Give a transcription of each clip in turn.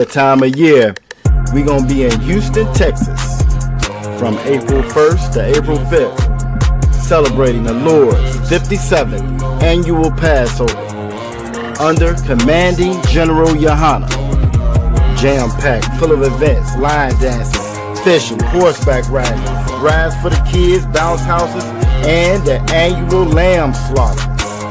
The time of year, we're going to be in Houston, Texas from April 1st to April 5th, celebrating the Lord's 57th annual Passover under Commanding General Yohana. Jam-packed, full of events, line dancing, fishing, horseback riding, rides for the kids, bounce houses, and the annual lamb slaughter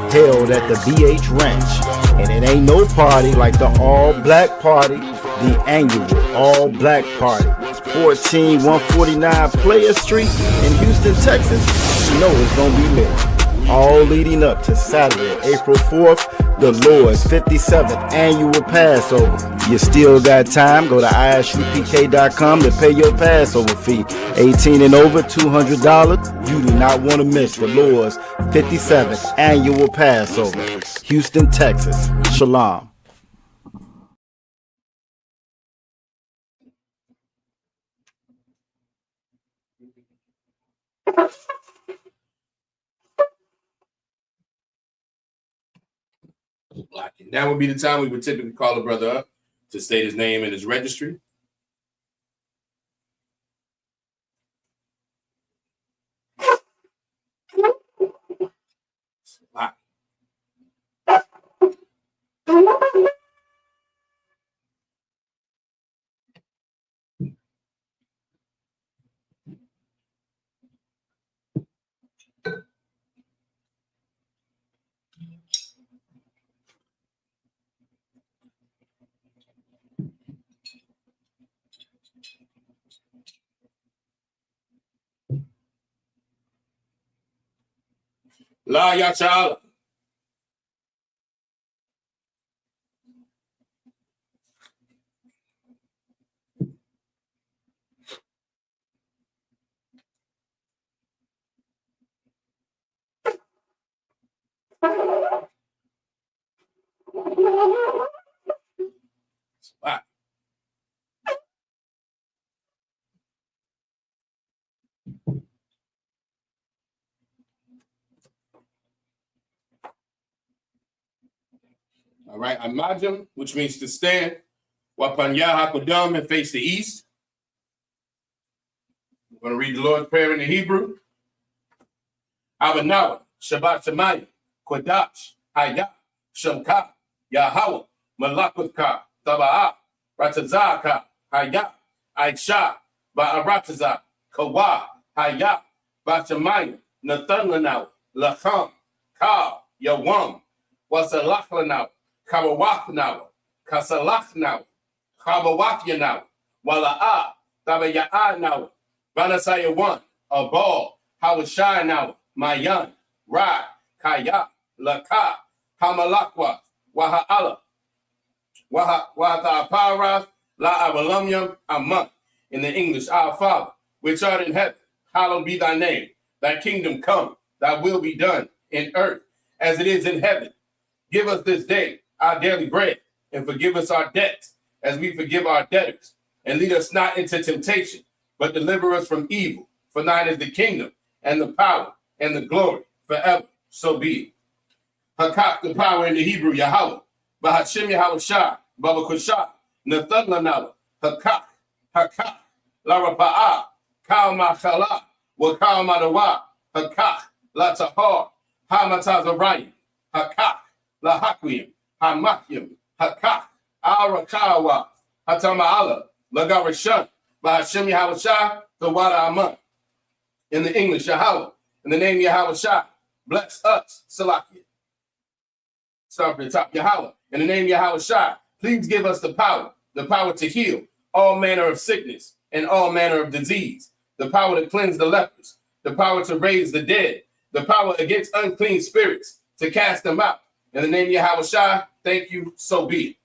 held at the BH Ranch. And it ain't no party like the all-black party, the annual all-black party. 14149 Player Street in Houston, Texas. You know it's gonna be lit. All leading up to Saturday, April 4th, the Lord's 57th annual Passover. You still got time. Go to ISUPK.com to pay your Passover fee. 18 and over, $200. You do not want to miss the Lord's 57th annual Passover. Houston, Texas. Shalom. Now would be the time we would typically call a brother up to state his name and his registry. La Yachala. All right, Amajim, which means to stand. Wapanya Hakudam and face the east. We're going to read the Lord's Prayer in the Hebrew. Abanawa, Shabbat Shemayim, Kodash, Hayah, Shemka, Yahweh, Malakutka, Taba'ah, Ratazaka, Hayah, Aisha, Ba'aratazah, Kawa, Hayah, Bashamayim, Nathanlanaw, Lacham, Ka, Yawam, Wasalachlanaw, Kawawachnaw, Kasalachnaw, Kawawachnaw, Wala'ah, Tabaya'anaw, Banasaya 1, Abal, Hawashanaw, Mayan, Ra, Kaya, Laka, Hamalakwa, Waha'ala, Wahata'aparas, La Abalamyam, Amant. In the English, Our Father, which art in heaven, hallowed be thy name. Thy kingdom come, thy will be done in earth as it is in heaven. Give us this day our daily bread, and forgive us our debts as we forgive our debtors. And lead us not into temptation, but deliver us from evil. For thine is the kingdom, and the power, and the glory, forever. So be it. Hakak, the power in the Hebrew, Yahweh. Bahashim Yahweh Shah, Baba Kushah, Nathanawa, Hakak, Hakak, Larapa'ah, Kalmachala, Wakalmadawa, Hakak, Latahar, Hamatazarayim, Hakak, Lahakwim, Hamakim, Hakak, Arakawa, Hatama'ala, Lagarashan, Bahashim Yahweh Shah, the Wada Aman. In the English, Yahweh, in the name Yahweh Shah, bless us, Salakia. Start from the top, Yahweh. In the name Yahweh Shah, please give us the power to heal all manner of sickness and all manner of disease, the power to cleanse the lepers, the power to raise the dead, the power against unclean spirits, to cast them out. In the name Yahweh Shah, thank you, so be it.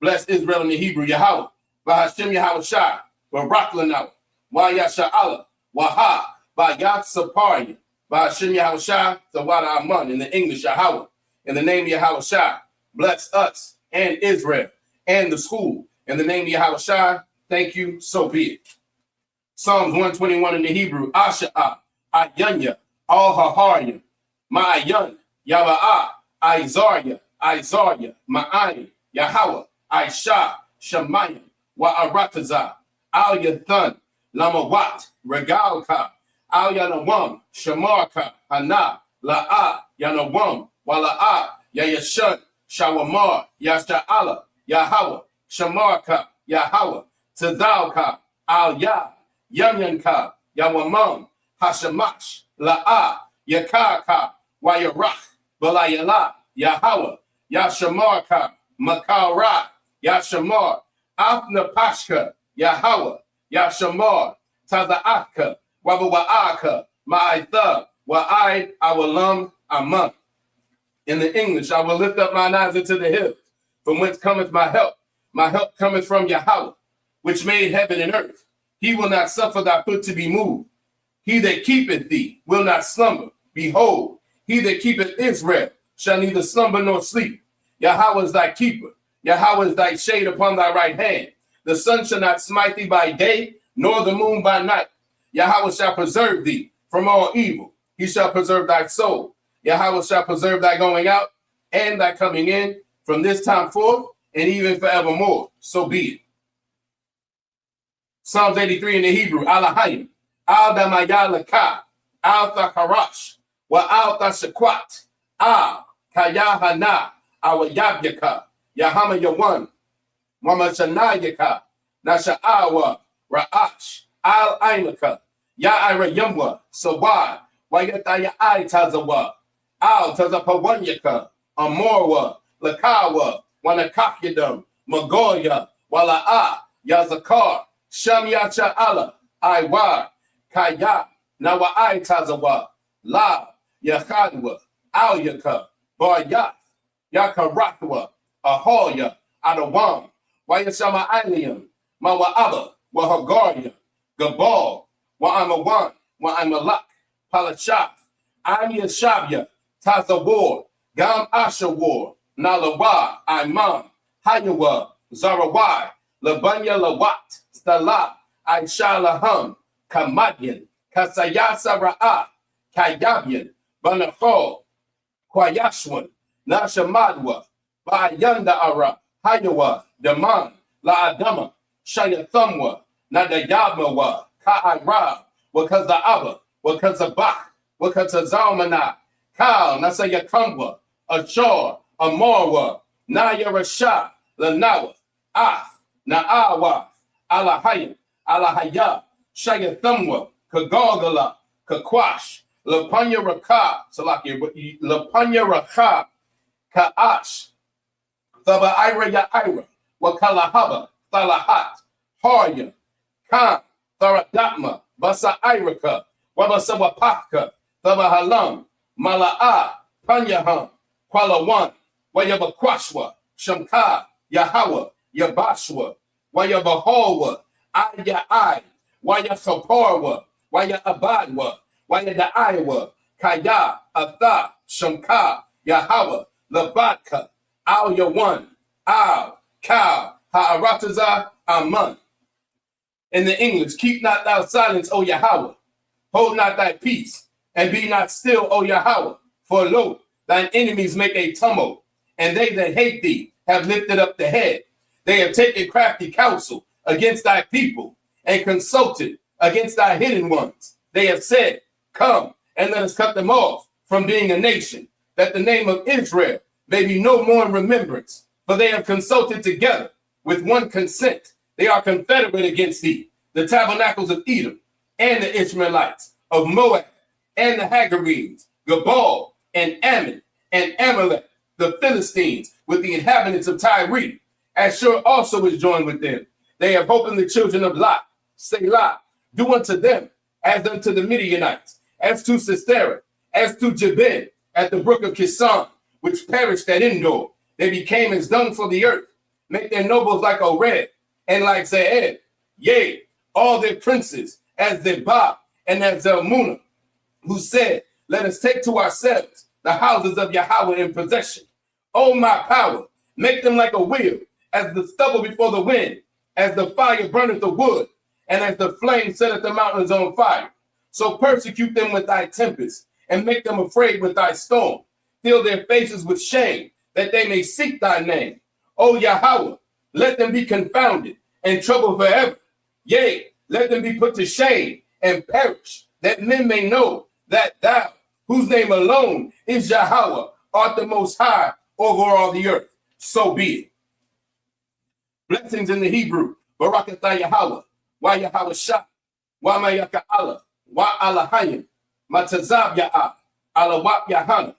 Bless Israel in the Hebrew, Yahweh. Bahashim Yahweh Shah, Baraklanaw, Wayasha'ala, Waha, Bayat Saparia, Bahashim Yahweh Shah, Zawada Aman. In the English, Yahweh. In the name of Yahweh Shah, bless us and Israel and the school. In the name of Yahweh Shah, thank you, so be it. Psalms 121 in the Hebrew, Asha'ah, Ayanya, Al-Haharya, Ma'ayan, Yaba'ah, Isaiah, Ma'ayin, Yahweh, Aisha, Shemayim, wa Arataza, Al Yathan, Lamawat, Regalka, Al Yanawam, Shamarka, Hana, La'a, Yanawam, Wala'a, Yayashun, Shawamar, Yasha'ala, Yahawa, Shamarka, Yahawa, Tazalka, Al Ya, Yamyanka, Yawamam, Hashamash, La'a, Yakaka, Wayarach, Balayala, Yahawa, Yashamarka, Makara, Yashamar, Afnapashka, Yahawa, Yashamar, Taza'aka, Wabawa'aka, Ma'aitha, Wa'ai, Awalam, Amam. In the English, I will lift up mine eyes into the hills, from whence cometh my help. My help cometh from Yahweh, which made heaven and earth. He will not suffer thy foot to be moved. He that keepeth thee will not slumber. Behold, he that keepeth Israel shall neither slumber nor sleep. Yahweh is thy keeper. Yahweh is thy shade upon thy right hand. The sun shall not smite thee by day, nor the moon by night. Yahweh shall preserve thee from all evil. He shall preserve thy soul. Yahweh shall preserve thy going out and thy coming in from this time forth and even forevermore. So be it. Psalms 83 in the Hebrew. Alahayim. Al damayalaka. Al thakarash. Wa al tashakwat. Al kayahana. Our yabyaka. Yahama yawan. Mama shanayaka. Nasha'awa. Ra'ash. Al ainaka. Ya'ira yamwa. Sawad. Wayataya ai tazawa. Al tazapawanyaka. Amorwa. Lakawa. Wanakakyadam. Magoya. Wala'a. Yazakar. Sham yacha Allah. Iwa. Kaya. Nawa ai tazawa. La. Yachadwa. Al yaka. Baryath. Yakarakwa. Ahoya. Adawam. Wayashama Ilium. Mawa'aba. Wahagarya. Gabal. Wa'amawan. Wa'amalak. Palachaf. I'm Yashabya. Tazawar. Gam Ashawar. Nalawa. Imam. Hayawa. Zarawai. Labanya Lawat. Stala. Aishalaham. Kamadyan. Kasayasa Ra'a. Kayabyan. Banachol. Kwayashwan. Nashamadwa. Bayanda Ara. Hayawa. Daman. La Adama. Shayathamwa. Nadayabmawa. Ka'ira. Wakaza'aba. Wakazabach. Wakazazalmana. Kal. Nasayakamwa. Achor. Amorwa. Nayarasha. Lanawa. Af. Na'awa. Alahayim. Alahaya. Shayathamwa. Kagogala. Kakwash. Lapanya Raka. Salaki. Lapanya Raka. Ka'ash. Thaba Ira Ya'ira. Wakalahaba. Thalahat. Harya. Khan. Tharadatma. Basa Iraka. Wabasawapaka. Thabahalam. Mala'a. Panyaham. Kwalawan. Wayabakwashwa. Shamka. Yahawa. Yabashwa. Wayabahawa. Aya'ai. Wayachaparwa. Wayabadwa. Wayada'aiwa. Kaya. Atha. Shamka. Yahawa. Labatka. Al Yawan. Al. Kal. Ha'arataza. Aman. In the English, keep not thou silence, O Yahweh. Hold not thy peace, and be not still, O Yahweh. For lo, thine enemies make a tumult, and they that hate thee have lifted up the head. They have taken crafty counsel against thy people, and consulted against thy hidden ones. They have said, come, and let us cut them off from being a nation, that the name of Israel may be no more in remembrance. For they have consulted together with one consent. They are confederate against thee, the tabernacles of Edom, and the Ishmaelites, of Moab, and the Hagarenes, Gabal, and Ammon, and Amalek, the Philistines, with the inhabitants of Tyre. Ashur also is joined with them. They have hope in the children of Lot. Selah, do unto them as unto the Midianites, as to Sisera, as to Jabin, at the brook of Kison, which perished at Endor. They became as dung for the earth. Make their nobles like Oreb, and like Zeed, yea, all their princes as Zebah and as Zalmunna, who said, let us take to ourselves the houses of Yahweh in possession. O my power, make them like a wheel, as the stubble before the wind, as the fire burneth the wood, and as the flame setteth the mountains on fire. So persecute them with thy tempest, and make them afraid with thy storm. Fill their faces with shame, that they may seek thy name. O Yahweh, let them be confounded and troubled forever. Yea, let them be put to shame and perish, that men may know that thou, whose name alone is Yahweh, art the most high over all the earth. So be it. Blessings in the Hebrew. Barakatah Yahweh. Wa Yahweh Shah. Wa Mayaka Allah. Wa Alahayim. Matazab Ya'ah. Alawak Yahana.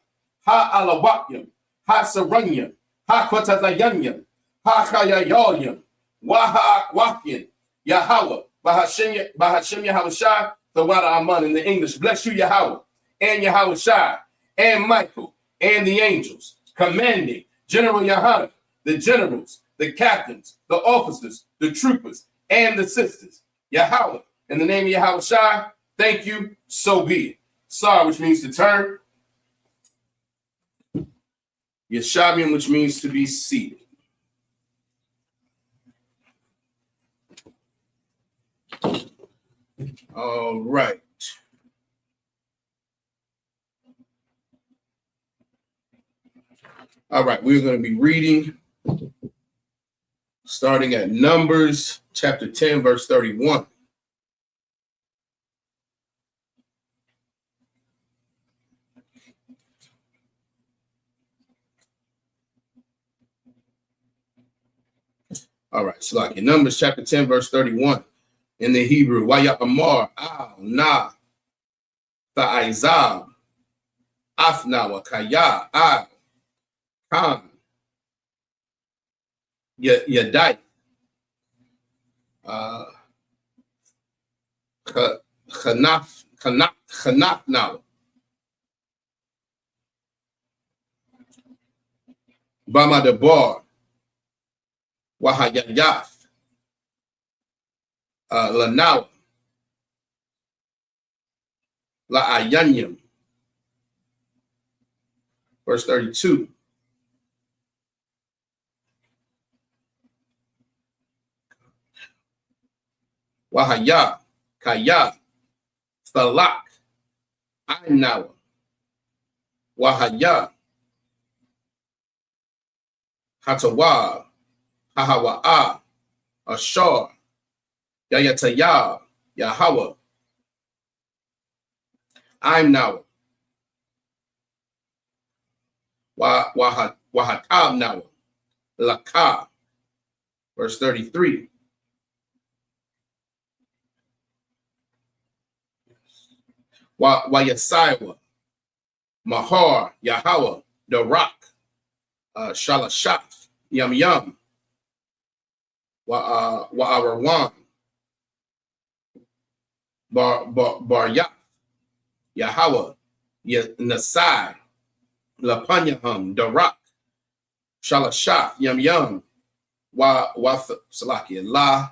Ha Alawakyam. Ha Saranyam. Ha Kwatazayanyam. Ha Chayayalyam. Wa Ha Wakyan. Yahweh. Bahashem Yahweh Shah. The Wada Aman in the English. Bless you, Yahweh. And Yahweh Shah. And Michael. And the angels. Commanding General Yahana. The generals. The captains. The officers. The troopers. And the sisters. Yahweh. In the name of Yahweh Shai, thank you, so be it. Sar, which means to turn. Yeshabian, which means to be seated. All right. All right, we're going to be reading starting at Numbers chapter 10, verse 31. All right, so like in Numbers chapter 10, verse 31 in the Hebrew, Waya Amar, Al, Na, Ta'izab, Afna, wa Kaya, Al, Khan, Yadai, Khanaf now, Bama de Bar, Wahayayaf, Lanaw, La Ayanyam, verse 32. Wahaya, Kaya, Salak, Ainawa, Wahaya, Hatawa, Hahawa'a, Ashar, Yayataya, Yahweh, I'm now, Wahatab now, Laka, verse 33. Wayasaiwa, Mahar, Yahweh, the rock, Shalashaf, Yum Yum, Wa'arawan, Bar Yahweh, Nasai, Lapanyahum, the rock, Shalashaf, Yum Yum, Salakia,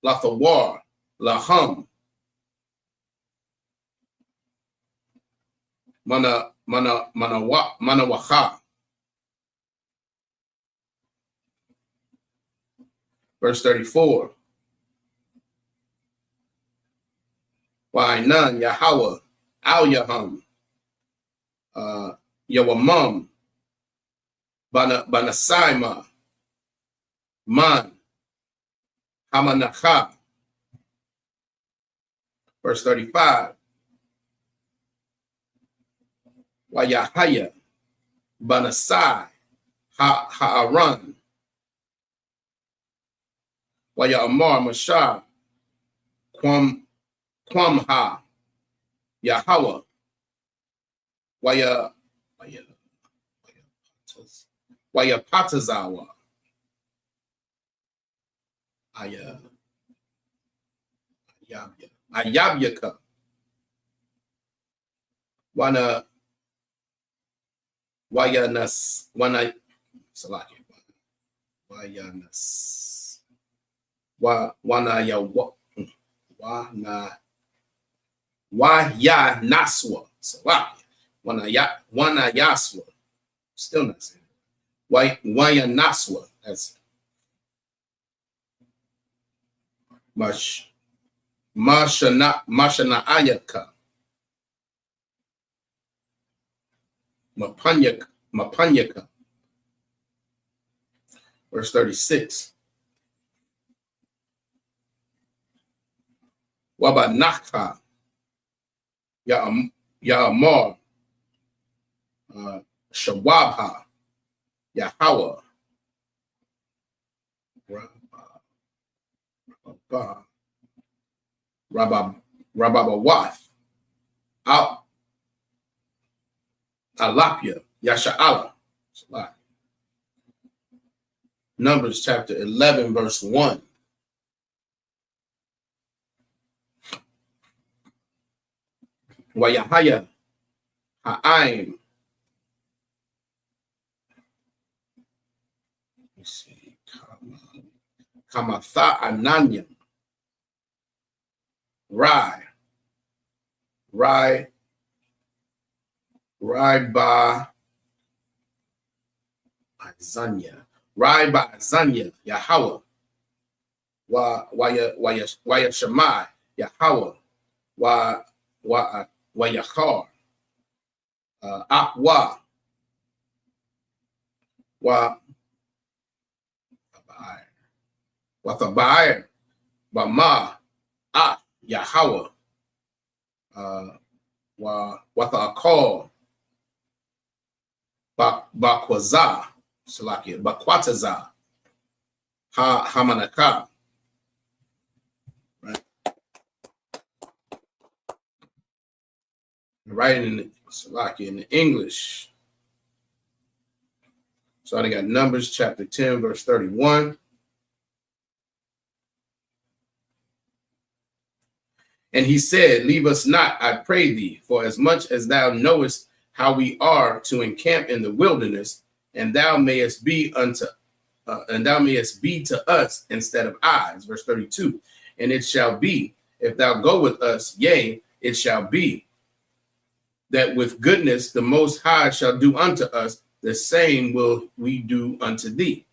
Lathawar, Lahum, Manawacha. Verse 34. Why none, Yahweh, Al Yahum, Yawamum, Banasaima, Man, Hamanacha. Verse 35. Wayahaya, Banasai, Ha'aran, Wayamar Mashah, Kwamha, Yahweh, Wayapatazawa, Ayabyaka, Wayanas, Salaki, Wayanas, Wayanaswa, Salaki, Wanayaswa, still not saying it. Wayanaswa, that's Mashana Ayaka. Mapanyaka. Verse 36. Wabanaka, Ya'amar, Shawabha, Yahweh, Rababawath, Alapia, Yasha'ala. Numbers chapter 11, verse 1. Wayahaya, Ha'aim. Let's see. Kamatha Ananya. Rai ba Azanya. Rai ba Azanya, Yahweh. Waya Shemai, Yahweh. Wayachar. Akwa. Wathabair. Bama. Yahweh. Wathakal. Bakwaza. Salakia. Bakwataza. Hamanaka. Right in Salakia in the English. So I got Numbers chapter 10, verse 31. And he said, leave us not, I pray thee, for as much as thou knowest how we are to encamp in the wilderness, and thou mayest be to us instead of eyes. Verse 32. And it shall be, if thou go with us, yea, it shall be, that with goodness the Most High shall do unto us, the same will we do unto thee.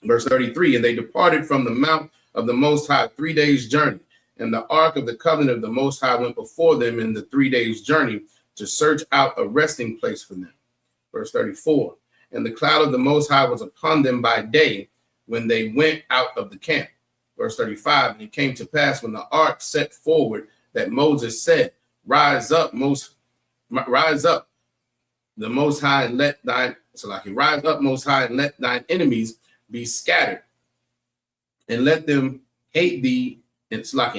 Verse 33. And they departed from the mount of the Most High 3 days' journey. And the ark of the covenant of the Most High went before them in the 3 days' journey to search out a resting place for them. Verse 34. And the cloud of the Most High was upon them by day when they went out of the camp. Verse 35. And it came to pass when the ark set forward that Moses said, rise up, the Most High, and let thine, rise up, Most High, and let thine enemies be scattered, and let them hate thee, and let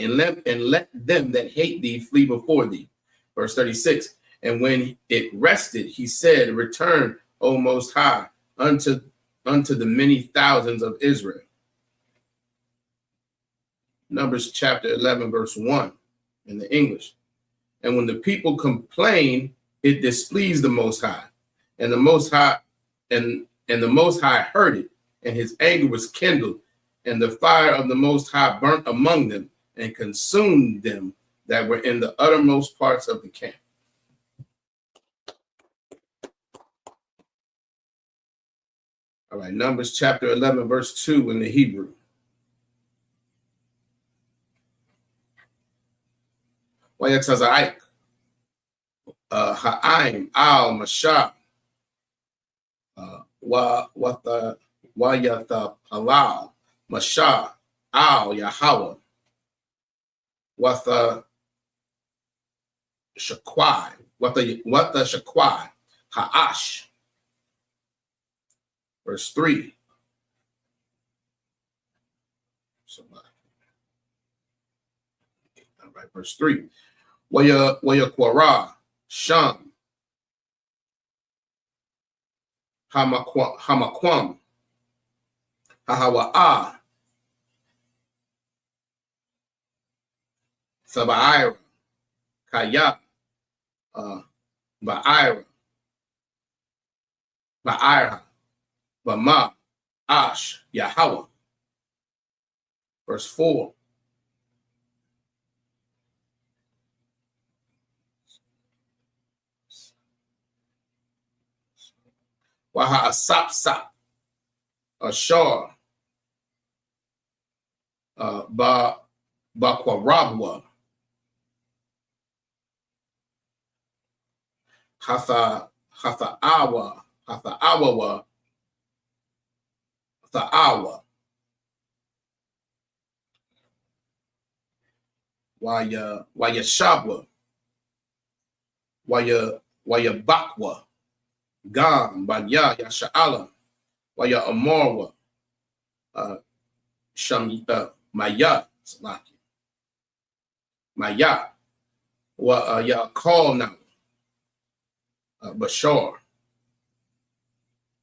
them that hate thee flee before thee. Verse 36. And when it rested, he said, return, O Most High, unto the many thousands of Israel. Numbers chapter 11, verse 1 in the English. And when the people complained, it displeased the Most High, and the Most High and the Most High heard it, and his anger was kindled, and the fire of the Most High burnt among them and consumed them that were in the uttermost parts of the camp. All right, Numbers chapter 11, verse 2 in the Hebrew. Wayatazaik, Ha'aim, Al, Mashah, Wayatha Palal, Mashah, Al, Yahweh, Watha Shakwai, Watha Shakwai, Ha'ash. Verse 3. All right, verse 3. Waya Kwara, Sham, Hamakwam, Hahawa'a, Sabaira, Kaya, Ba'ira, Bama, Ash, Yahweh. Verse 4. Waha Asap, Ashar, Bakwarabwa, Hatha'awawa, Tha'awa. Waya Shabwa. Waya Bakwa. Gam Banya Yasha'ala. Waya Amarwa. Shamita Maya Salaki. Maya. Wa ya call now. Bashar.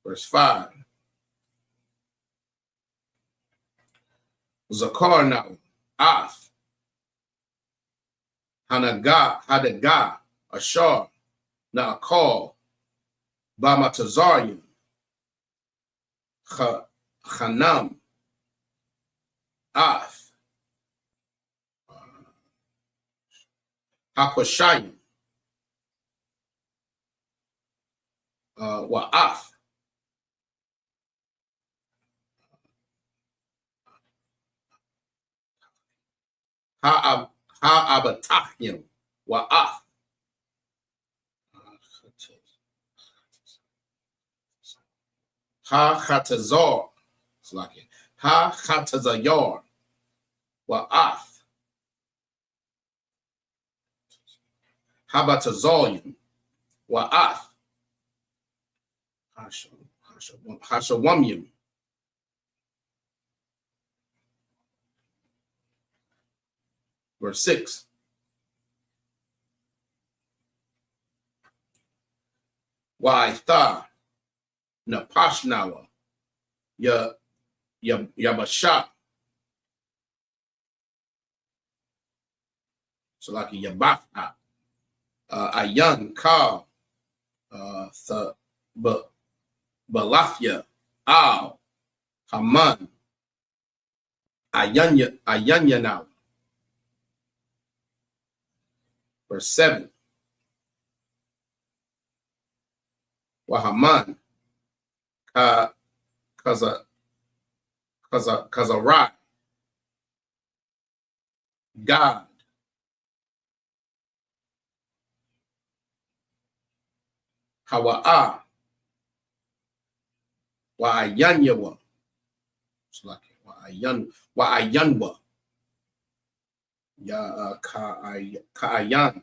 Verse 5. Zakar now. Af. Hadaga. Ashar. Now call. Bamatazarian. Hanam. Af. Hakwashayim. Wa'af. Ha'abatachim. Wa'af. Ha-chatazar. Ha-chatazayar. Wa'af. Habatazalium. Wa'af. Hashawamyim. Verse 6. Wa'itha. Napashnawa. Yabasha. So like Yabaha. Ayan Ka. Balafia. Al. Haman. Ayanya now. Verse 7. Wahaman. Kazarai. God. Hawa'a. Wa'ayanyawa. Wa'ayanwa. Ya Ka'ayan.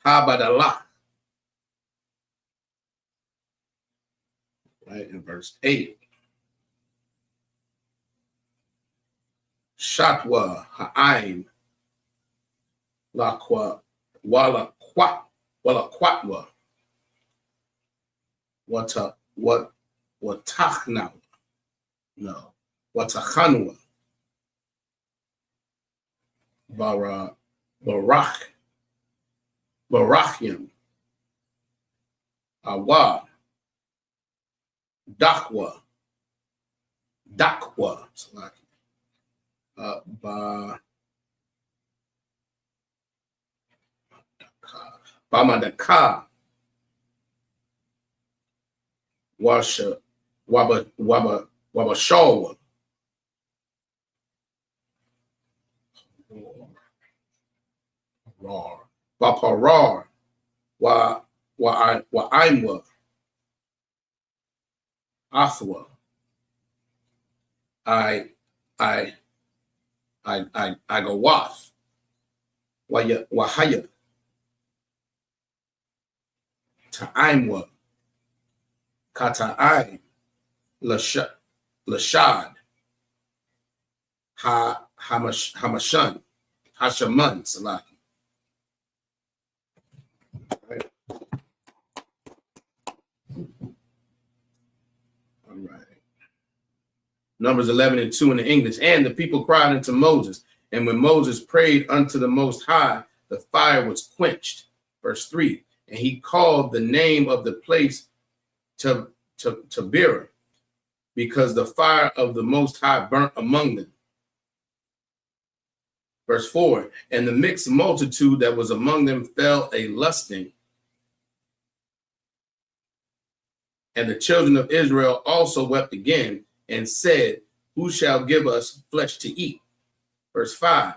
Habadalah. Right in verse 8. Shatwa Ha'ain. Wala Quatwa. Watachna. No. Watachanwa. Barachim. Awa. Dakwa. Bamadaka. Wabashawa. Waparar. Wa'aimwa. Athwa. I go wath. Wahaya. Ta'aimwa. Kata'aim. Lashad. Hamashan. Hashaman. Salaki. Right. All right. Numbers 11 and 2 in the English. And the people cried unto Moses. And when Moses prayed unto the Most High, the fire was quenched. Verse 3. And he called the name of the place Tabera, because the fire of the Most High burnt among them. Verse 4. And the mixed multitude that was among them fell a lusting. And the children of Israel also wept again and said, who shall give us flesh to eat? Verse 5.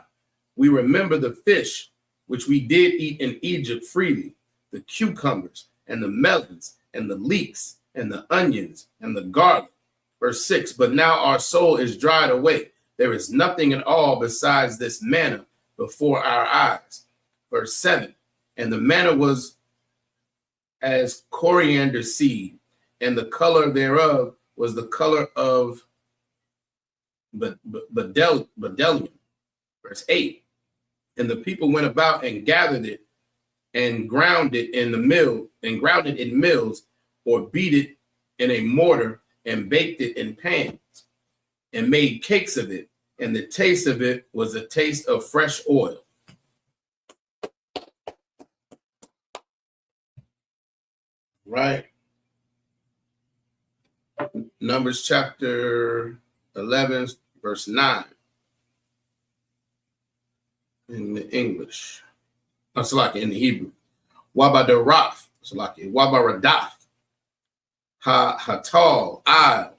We remember the fish which we did eat in Egypt freely, the cucumbers and the melons and the leeks, and the onions, and the garlic. Verse 6, but now our soul is dried away. There is nothing at all besides this manna before our eyes. Verse 7, and the manna was as coriander seed, and the color thereof was the color of bdellium. Verse 8, and the people went about and gathered it and ground it in the mill, and ground it in mills, or beat it in a mortar, and baked it in pans, and made cakes of it. And the taste of it was a taste of fresh oil. Right. Numbers chapter 11, verse 9. In the English. It's like in the Hebrew. Wabadaraf. It's like Wabaradaf. Hatal. Al.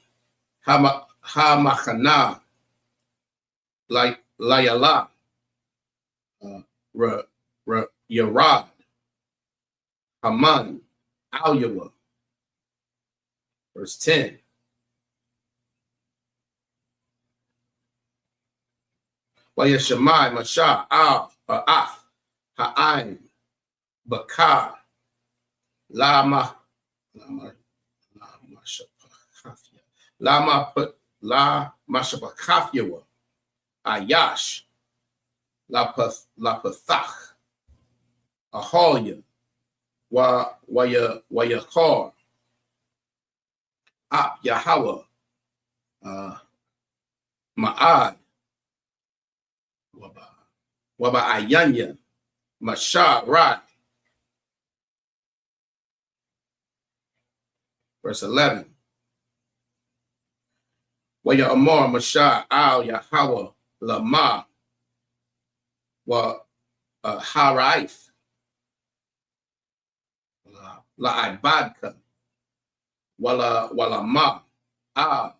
Hamachana. Like Layala. Yarad. Haman. Al-Yawa. Verse 10. Wayashamai, Masha, Al, Af, Ha'ain, Bakar, Lama Mashapakafyawa, Ayash, Lapathach, Ahalya, Wayakar, Ap Yahweh, Ma'ad, Waba Ayanya, Masha, Rat. Verse 11. Waya Amar, Masha, Al, Yahweh, Lama, Wa Haraif, La Ibadka, Wala Ma, Al,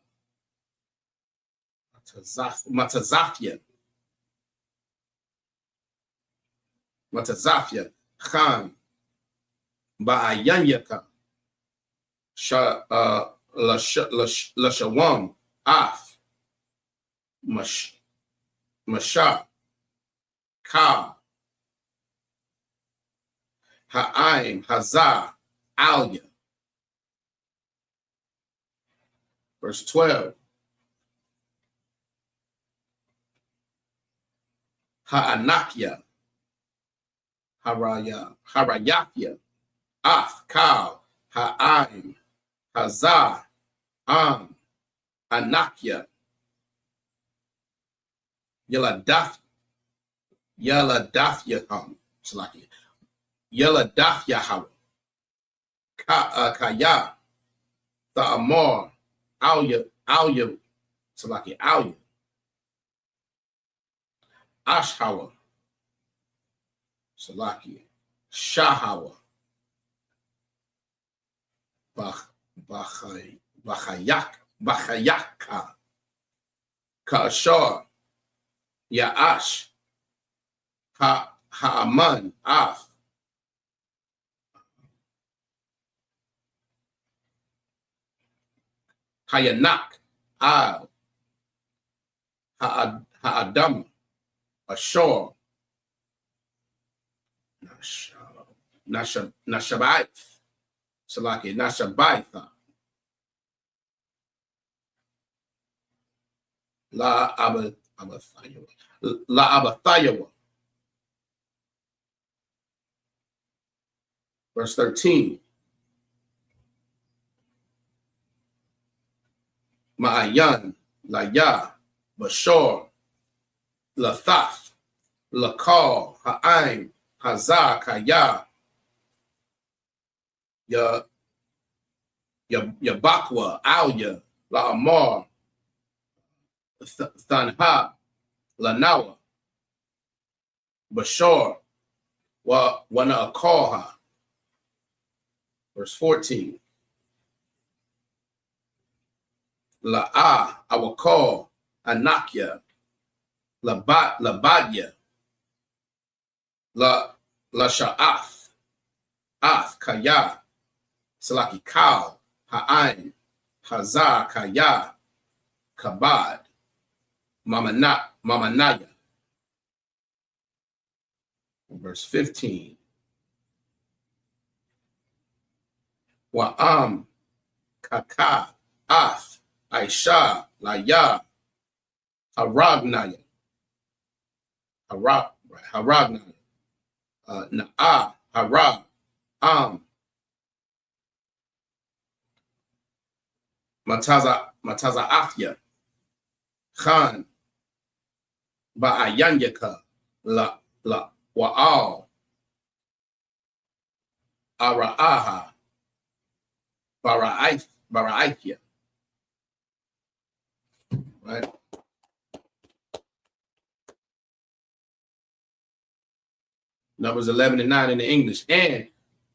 Matazafia, Khan, Ba'ayanyaka, Lashawam, Af, Masha, Ka, Ha'aim, Hazar, Alya. Verse 12. Ha'anakia, Harayafia, Af, Kal, Ha'aim, Hazar, Am, Anakia, Yaladafyaham, Slaki, Yaladafyaham, Kaya, Tha'amar, Alya, Slaki, Alya, Ashhawa, Salaki, Shahawa, Bachayaka, Kashar, Yaash, Ha'aman, Af, Hayanak, Al, Ha'adam, Ashor, Nashabaith, Salaki, Nashabaitha, La Abathayawa. Verse 13. Ma'ayan, Laya, Bashor, Lathaf, Lakal, Ha'aim, Hazar, Kaya, Yabakwa, Alya, La'amar, Thanha, Lanawa, Bashor, Wana'akalha. Verse 14. La'ah, I will call Anakia, Labadya, La Sha'af, Af, Kaya, Salaki Kal, Ha'ain, Hazar, Kaya, Kabad, Mamanaya. Verse 15. Wa'am, Kaka, Ath, Aisha, Laya, Haragnaya. Haragnaya. Na'a, Harag, Am, Mataza Afya, Khan, Ba'ayanyaka, La Wa'al, Ara'aha, Bara'aikia. Right? Numbers 11 and 9 in the English. And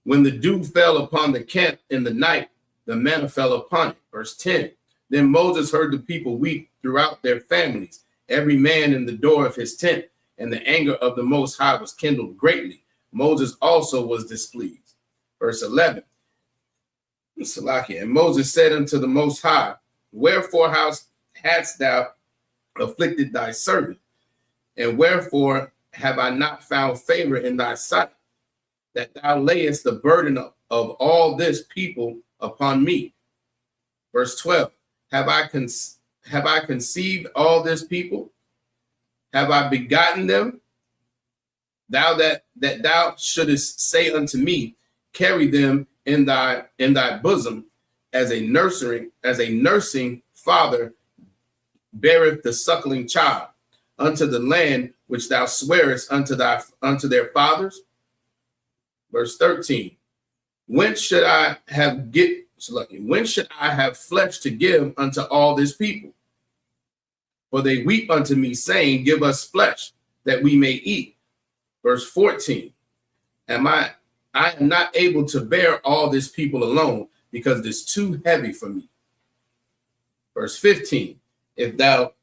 when the dew fell upon the camp in the night, the manna fell upon it. Verse 10. Then Moses heard the people weep throughout their families, every man in the door of his tent, and the anger of the Most High was kindled greatly. Moses also was displeased. Verse 11. And Moses said unto the Most High, wherefore hadst thou afflicted thy servant? And wherefore have I not found favor in thy sight, that thou layest the burden of all this people upon me? Verse 12. Have I conceived all this people? Have I begotten them? Thou that thou shouldest say unto me, carry them in thy bosom, as a nursing father beareth the suckling child, unto the land which thou swearest unto their fathers. Verse 13. When should I have flesh to give unto all this people? For they weep unto me, saying, give us flesh that we may eat. Verse 14. I am not able to bear all this people alone, because it is too heavy for me. Verse 15. If thou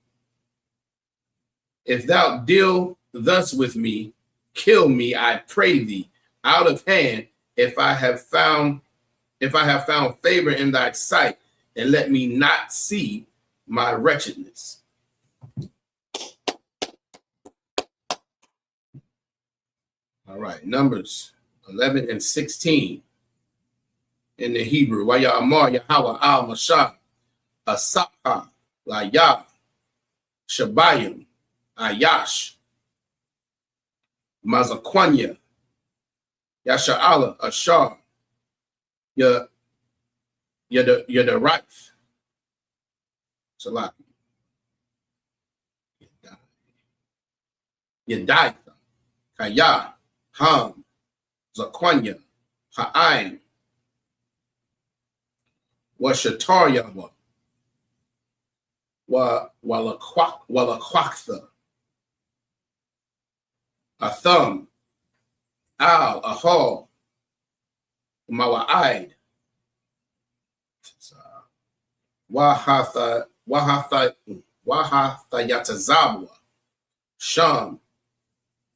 deal thus with me, kill me, I pray thee, out of hand, if I have found favor in thy sight, and let me not see my wretchedness. All right, Numbers 11 and 16 in the Hebrew. Waya Amar Yahweh al Mashah, Asapha, Layah, Shabayim, Ayash, Mazakwanya, Yasha'ala, Ashar, Yadaraif, Salat, Yadaitha, Kaya, Ham, Zakwanya, Ha'ain, Washatarya, Walakwakhtha, Atham, Al, Ahal, Mawa'id, Wahathayatazabwa, Sham,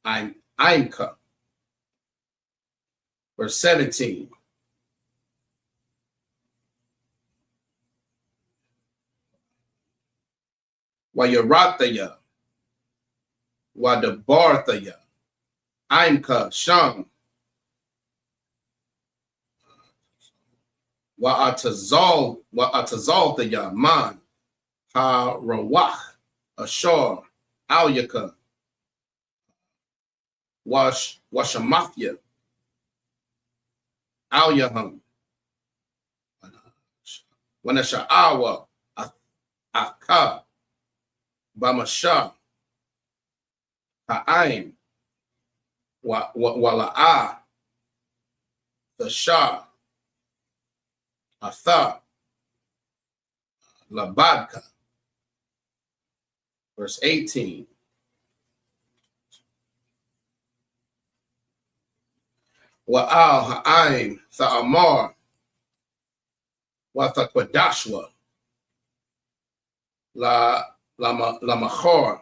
Aimka. Verse 17. Wayarathaya, Wadabarthaya, Aimka, Sham, Wa'atazalthaya, Man, Ha-Rawach, Ashar, Alyaka, Washamathya, Alyaham, Wanasha'awa, Aka, Bamashah, Ha'aim, Wala'ah, Thashah, Atha, Labadka. Verse 18. Wa'al Ha'aim, Tha'amar, Wathakwadashwa, La Machar,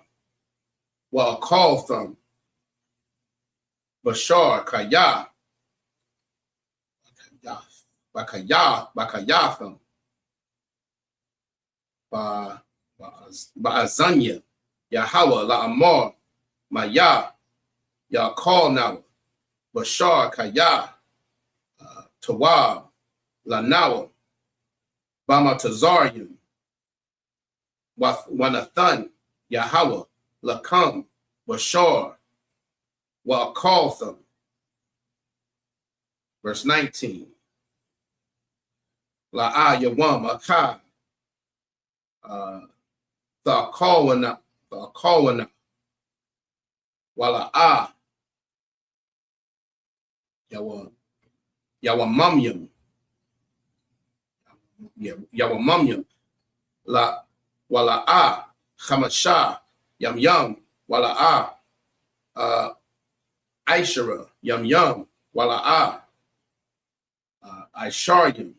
Wa'akaltham, Bashar, Kaya, Bakayatham, Ba'azanya, Yahweh, La'amar, Maya, Yakal Nawa, Bashar, Kaya, Tawab, Lanawa, Bamatazarium, Wanathan, Yahweh, Lakam, Bashar, Wa'akaltham. Verse 19. La'a Yawam Akah, Thakawana, Wala'a, Yawamamyam, Yawamamyam, Wala'a, Chamasha, Yam, Wala'a, Aishara, Yam, Wala'a, Aisharyam,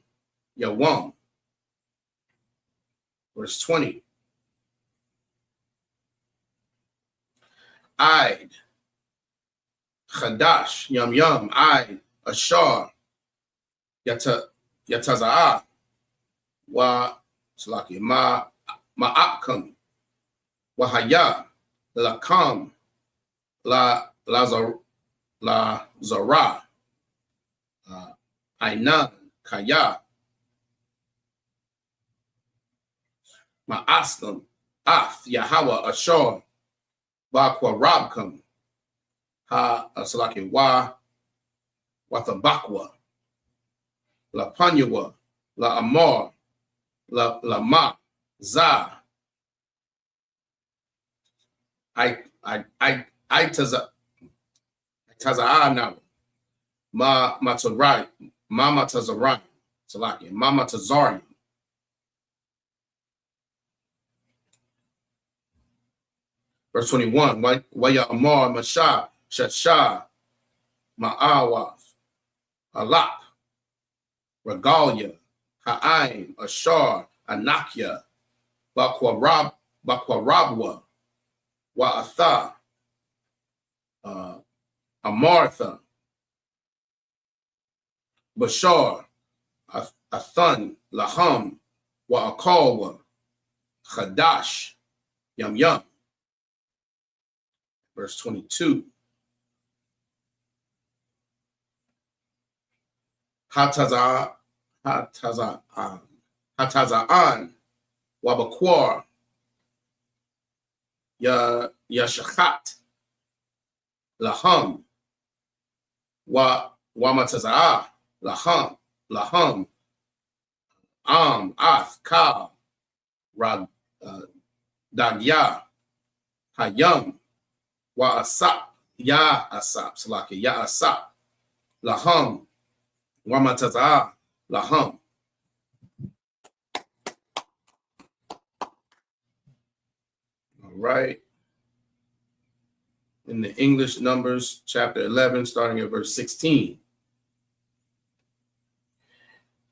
Yawam. Verse 20. Id, Chadash, Yam, Id, Ashar, Yataza'ah, Salaki, Ma'akam, Wahaya, Lakam, La Zara, Ainan, Kaya, Ma'aslam, Af, Yahweh, Ashar, Bakwa Rabkam, Salaki, Wathabakwa, La Panyawa, La Amar, La Ma, Za, Taza'ana, Matarai, Mama Tazarai, Salaki, Mama Tazari. Verse 21, Waya Amar, Masha, Shasha, Ma'awaf, Alap, Regalia, Ha'aim, Ashar, Anakya, Bakwarabwa, Wa'atha, Amartha, Bashar, Athan, Laham, Wa'akalwa, Chadash, Yam. Verse 22. Hataza'an, Wabakwar, Yashachat, Laham, Wamataza'ah, Laham, Ath, Ka, Dagya, Hayam, Asap, Salaki, Asap, Laham, Wamataza'ah, Laham. All right. In the English Numbers, chapter 11, starting at verse 16.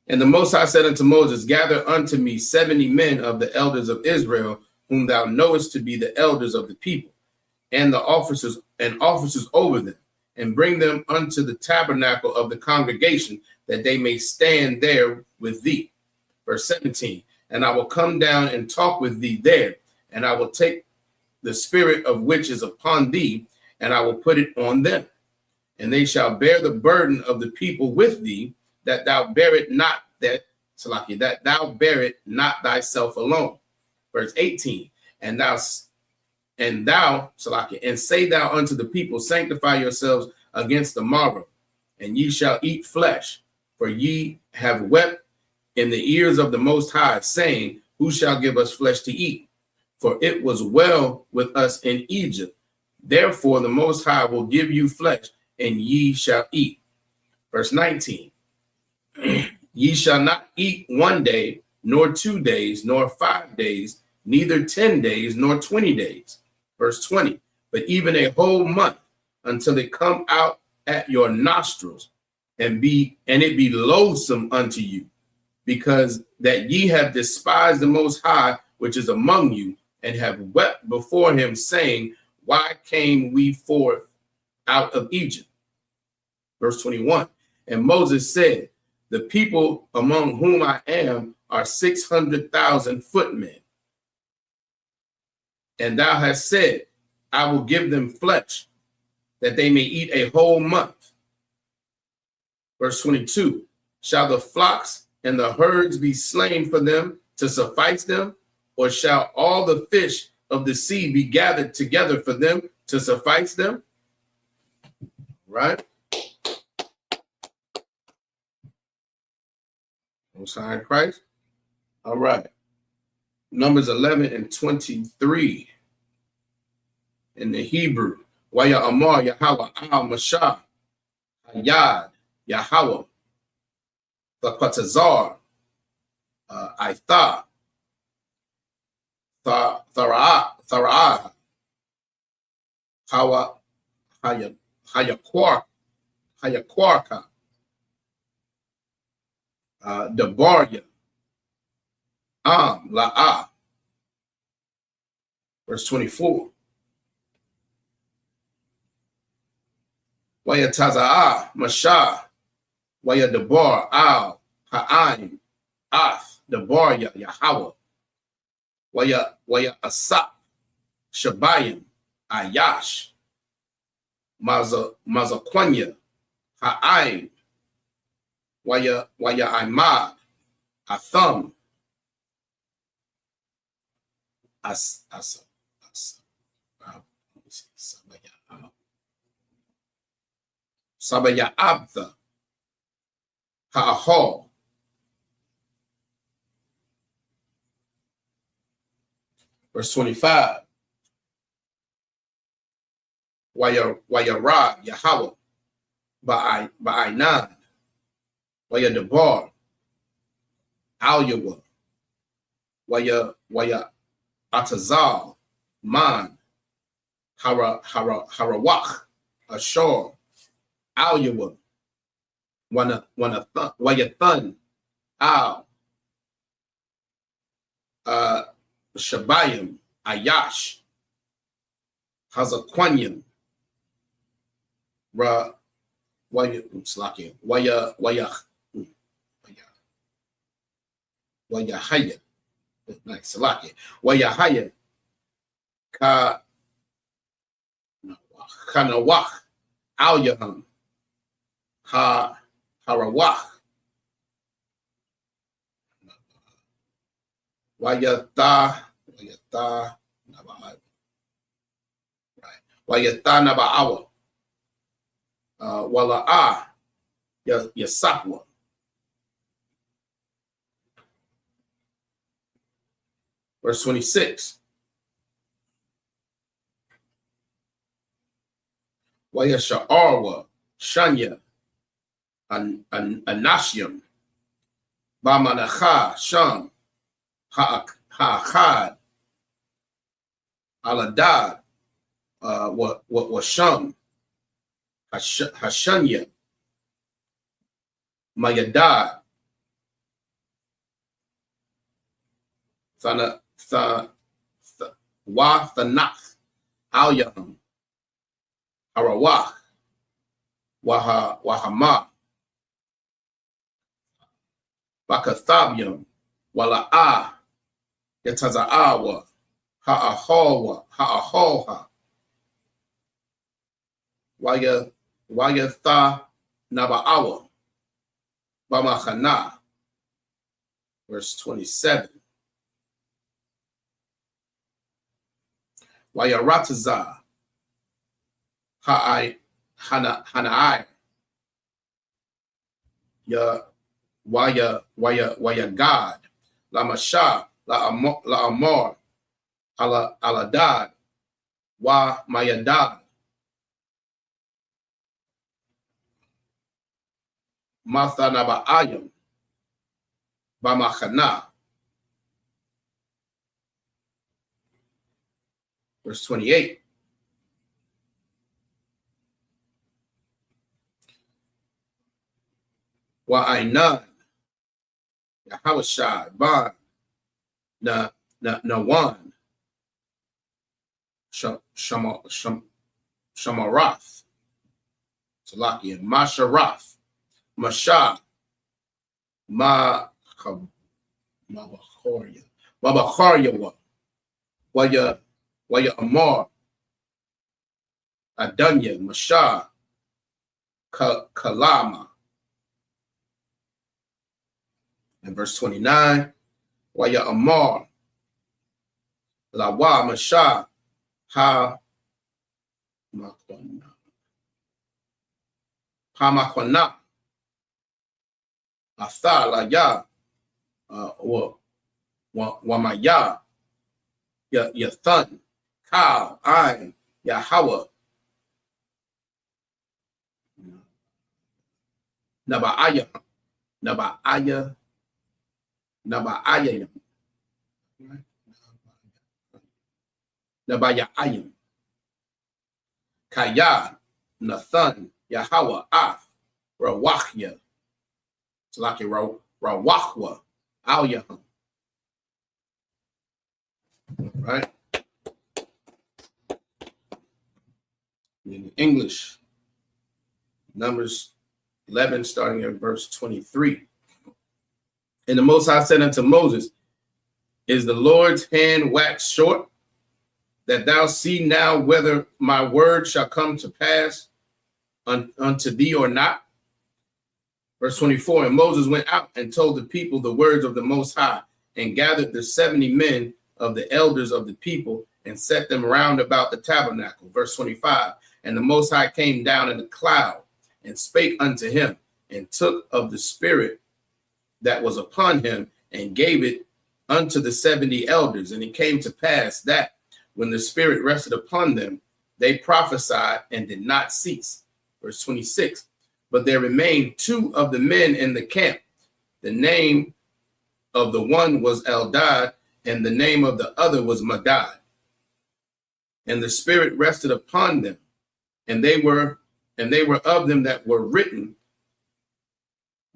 And the Most High said unto Moses, gather unto me 70 men of the elders of Israel, whom thou knowest to be the elders of the people, and the officers over them, and bring them unto the tabernacle of the congregation, that they may stand there with thee. Verse 17, and I will come down and talk with thee there, and I will take the spirit of which is upon thee, and I will put it on them. And they shall bear the burden of the people with thee, that thou bear it not, that thou bear it not thyself alone. Verse 18, and say thou unto the people, sanctify yourselves against the morrow, and ye shall eat flesh, for ye have wept in the ears of the Most High, saying, who shall give us flesh to eat? For it was well with us in Egypt. Therefore the Most High will give you flesh, and ye shall eat. Verse 19, ye shall not eat 1 day, nor 2 days, nor 5 days, neither 10 days, nor 20 days. Verse 20, but even a whole month, until it come out at your nostrils, and it be loathsome unto you, because that ye have despised the Most High, which is among you, and have wept before him, saying, why came we forth out of Egypt? Verse 21, and Moses said, The people among whom I am are 600,000 footmen. And thou hast said, I will give them flesh, that they may eat a whole month. Verse 22, shall the flocks and the herds be slain for them to suffice them? Or shall all the fish of the sea be gathered together for them to suffice them? Right? Most High in Christ. All right. Numbers 11 and 23 in the Hebrew. Waya Amar Yahweh Al Mashah Hayad Yahweh the Patazar Aitha Thara Hawa Hayakwarka Dabarya La'ah. Verse 24. Waya Taza'ah Mashah Waya Dabar Al Ha'aim Ath Dabarya Yahweh Waya Asap Shabayim Ayash Mazakwanya Ha'aim Waya Imad Atham Sabaya Abtha Ha'ahol. Verse 25. Waya Ra Yahweh Ba'ainan Waya Debar Al Yawa Waya Atazal Man Harawach Ashor Al Yawa Waya Thun Al Shabayim Ayash Hazakwanyam Ra Waya Haya. Nice. Salaki. Waya Haya Kanawach Al Yaham Harawach Wayata Naba'awa. Right. Wayata Naba'awa. Wala'ah Yasakwa. Verse 26. Waya Sha'arwa Shanya Anashiam Bamanacha Sham Ha'achad Aladad Washam Hashanya Mayadad Wathanach Al-Yaham Harawach Wahama Bakathabium Wala'ah Yataza'awa Ha'aholha Wayatha Naba'awa Bamachana. Verse 27. Wayarataza Hanai Waya God Lamasha La'amor Aladad Wa Mayadad Mathanaba'ayam Bamachana. Verse 28. Wa'ainan Yahawashai Ban Nawan Shamarath Salakia Masharath Mashah Ma Mabakharya Waya Amar Adunya Mashah Kalama. In verse 29, Waya Amar Lawa Mashah Ha Makwana Athala Ya Wamaya Yathan Kal Ain Yahweh Nabaaya Nabayayim Kaya Nathan Yahweh Af Rawachya. It's like Rawachwa Al Yaham. Right? In English, Numbers 11, starting at verse 23. And the Most High said unto Moses, is the Lord's hand waxed short, that thou see now whether my word shall come to pass unto thee or not? Verse 24, and Moses went out and told the people the words of the Most High, and gathered the 70 men of the elders of the people, and set them round about the tabernacle. Verse 25, and the Most High came down in a cloud, and spake unto him, and took of the spirit that was upon him, and gave it unto the 70 elders. And it came to pass that when the spirit rested upon them, they prophesied and did not cease. Verse 26, but there remained 2 of the men in the camp. The name of the one was Eldad, and the name of the other was Madad. And the spirit rested upon them, and they were of them that were written,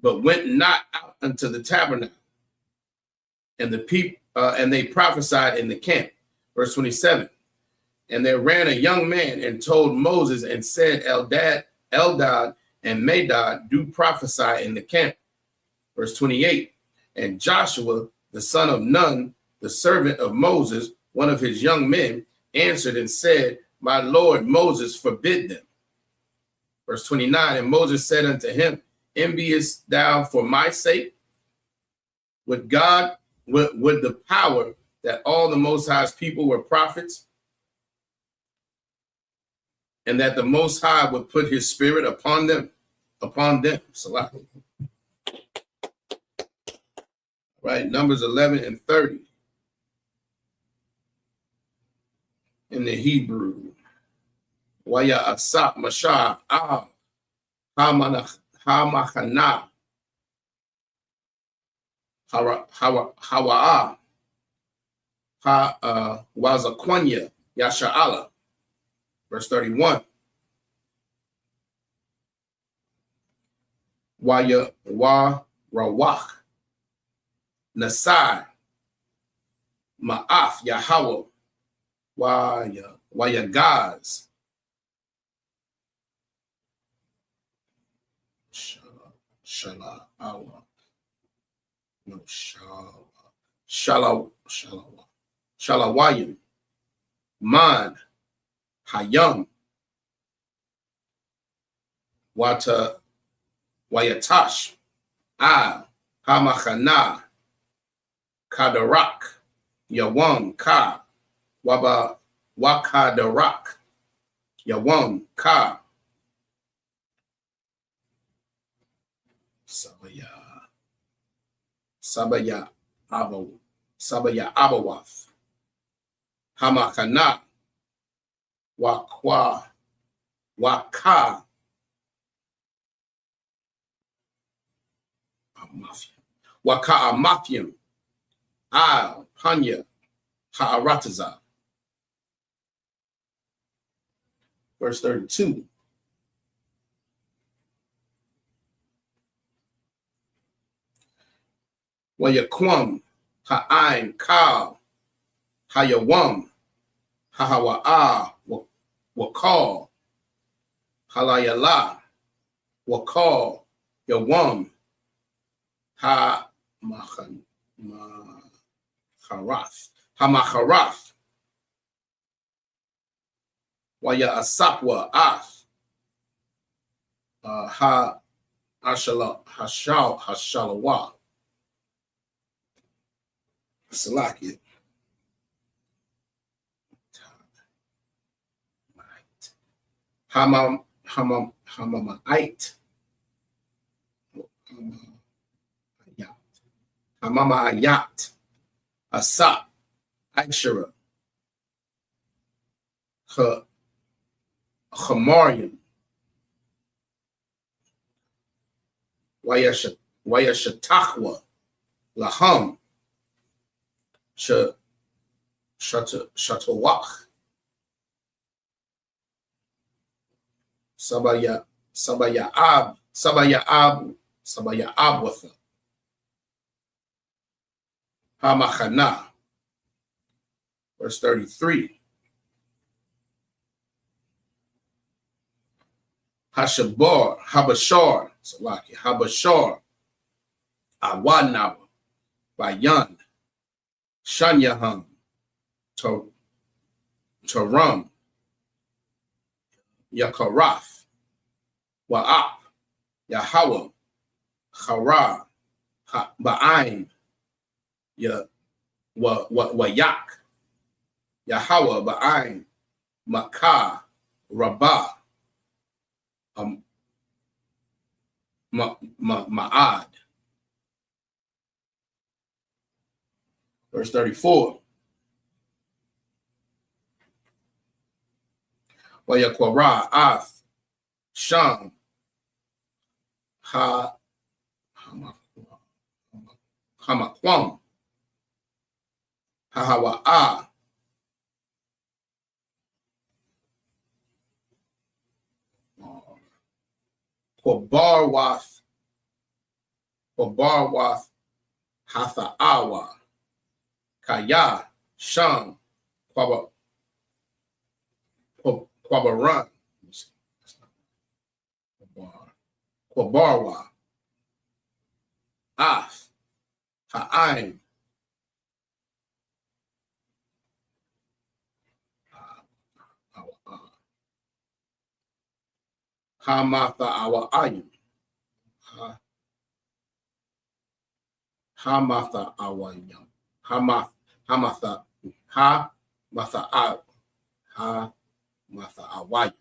but went not out unto the tabernacle. And the people and they prophesied in the camp. Verse 27. And there ran a young man and told Moses and said, Eldad and Madad do prophesy in the camp. Verse 28. And Joshua, the son of Nun, the servant of Moses, one of his young men, answered and said, my Lord Moses, forbid them. Verse 29. And Moses said unto him, enviest thou for my sake? Would the power that all the Most High's people were prophets, and that the Most High would put his spirit upon them. Salah. Right, Numbers 11 and 30. In the Hebrew, Waya Asap Mashah Al Hamachana Hawa'a Wazakwanya Yasha'ala. Verse 31. Rawach Nasai Ma'af Yahweh Wayagaz Shala Allah. No, Shalawayim, Man, Hayam, Wayatash, Hamachana, Kadarak, Yawam, Ka, Wakadarak, Yawam, Ka, Sabaya Abawath, Hamakana, Waka Amathium, Al Panya Ha'arataza. Verse 32. Wayakwam Ha'ain Kal Hayawam Hahawa'a Wakal Halayala Wakal Yawam Hamacharath, Waya Asapwa Ath, Hashalawa, Salaki, Hamamite, Hamama Ayat, Asap, Aishara, Hamarian, Wayashatachwa, Laham, Shatawach, Sabaya'abwatha, Hamachana, verse 33. Habashar, Awanaba, Bayan, Shanyaham, Taram, Yakarath, Wa'ap, Yahawah, Hara, Ba'aim, Wayak, Yahawah, Ba'aim, Makah, Rabbah, Ma'ad. Verse 34. Wayakwara, Ath, Sham, Hamakwam, Hahawa'a, Barwath, Hatha'awa, Kaya, Sham, Kwabaran, Kwabarwa, Af, Ha'aim, Hamatha'awa'ayim, Hamatha'awayim, Hamatha'awayim.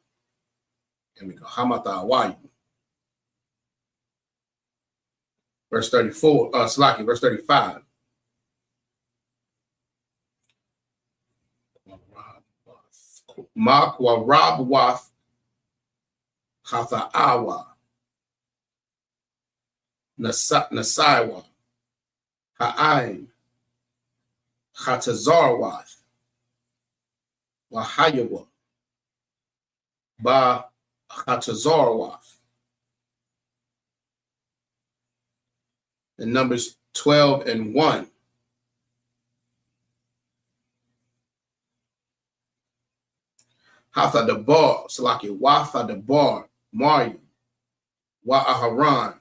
There we go. Hamatha'awayim. Verse 34, Slaki, verse 35. Makwa Rabwath Hatha'awa Nasaiwa Ha'aim Hatazarwath Wahayawa Ba Hatazarwath. In Numbers 12 and 1. Hatha Dabar, Salaki, Watha Dabar, Maryam, Wa Aharon,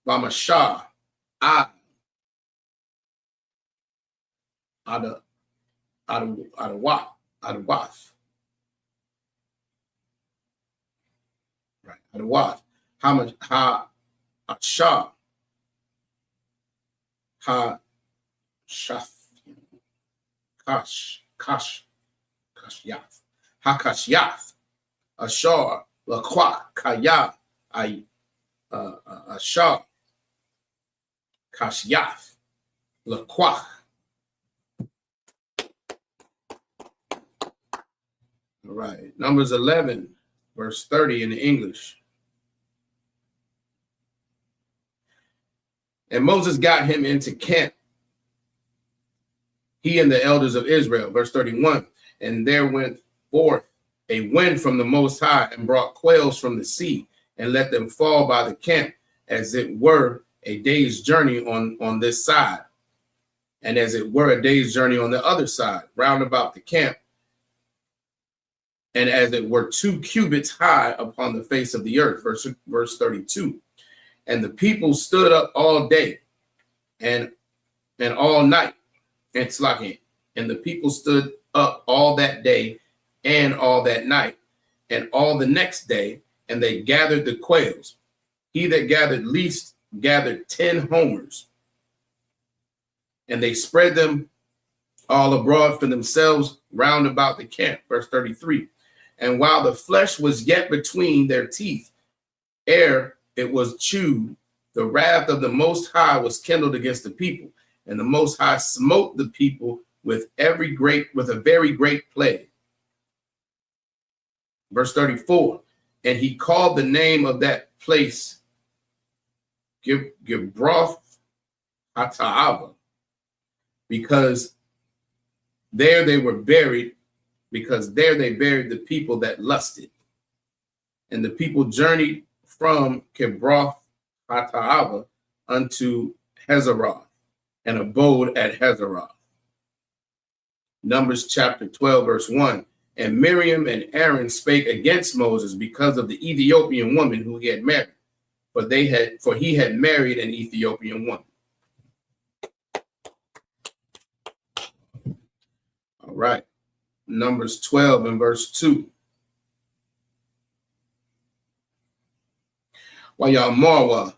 Bamashah, Adawath. Right, Adawath. Ashah, Kashyath, Hakashyath, Ashar, Laquak, Kaya, Ashar, Kashyath, Laquak. All right, Numbers 11, verse 30 in the English. And Moses got him into camp, he and the elders of Israel, verse 31. And there went forth a wind from the Most High and brought quails from the sea and let them fall by the camp as it were a day's journey on this side, and as it were a day's journey on the other side, round about the camp, and as it were 2 cubits high upon the face of the earth. Verse 32. And the people stood up all day and all night, and Slakin. And the people stood up all that day and all that night and all the next day, and they gathered the quails. He that gathered least gathered 10 homers, and they spread them all abroad for themselves round about the camp. Verse 33. And while the flesh was yet between their teeth, ere it was chewed, the wrath of the Most High was kindled against the people, and the Most High smote the people with a very great plague. Verse 34. And he called the name of that place Gibroth Hata'ava, because there they buried the people that lusted. And the people journeyed from Gibroth Hata'ava unto Hazeroth, and abode at Hazeroth. Numbers chapter 12, verse 1. And Miriam and Aaron spake against Moses because of the Ethiopian woman who he had married, for he had married an Ethiopian woman. All right. Numbers 12 and verse 2. Wayamarwa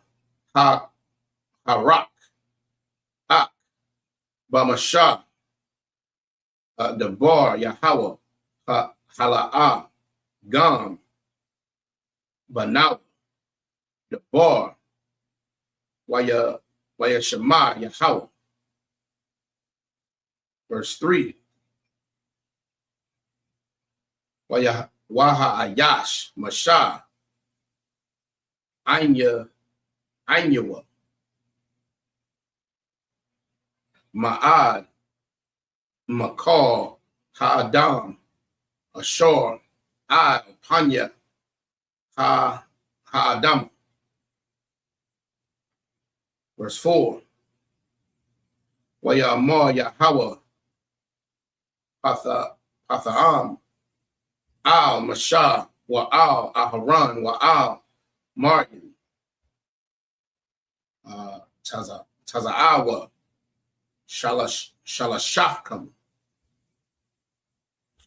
Harak Ak Bamashah Debar Yahweh Hala'ah Gam Banaw Debar Wayashema Yahweh. Verse 3. Waha Ayash Mashah Ainyawa Ma'ad Makal Ha'adam Ashor I Panya Ha'adam. Verse 4. Wayamar Yahweh Patha'am Al Mashah wa Al Aharon wa Al Martin Taza'awa Shalashafkam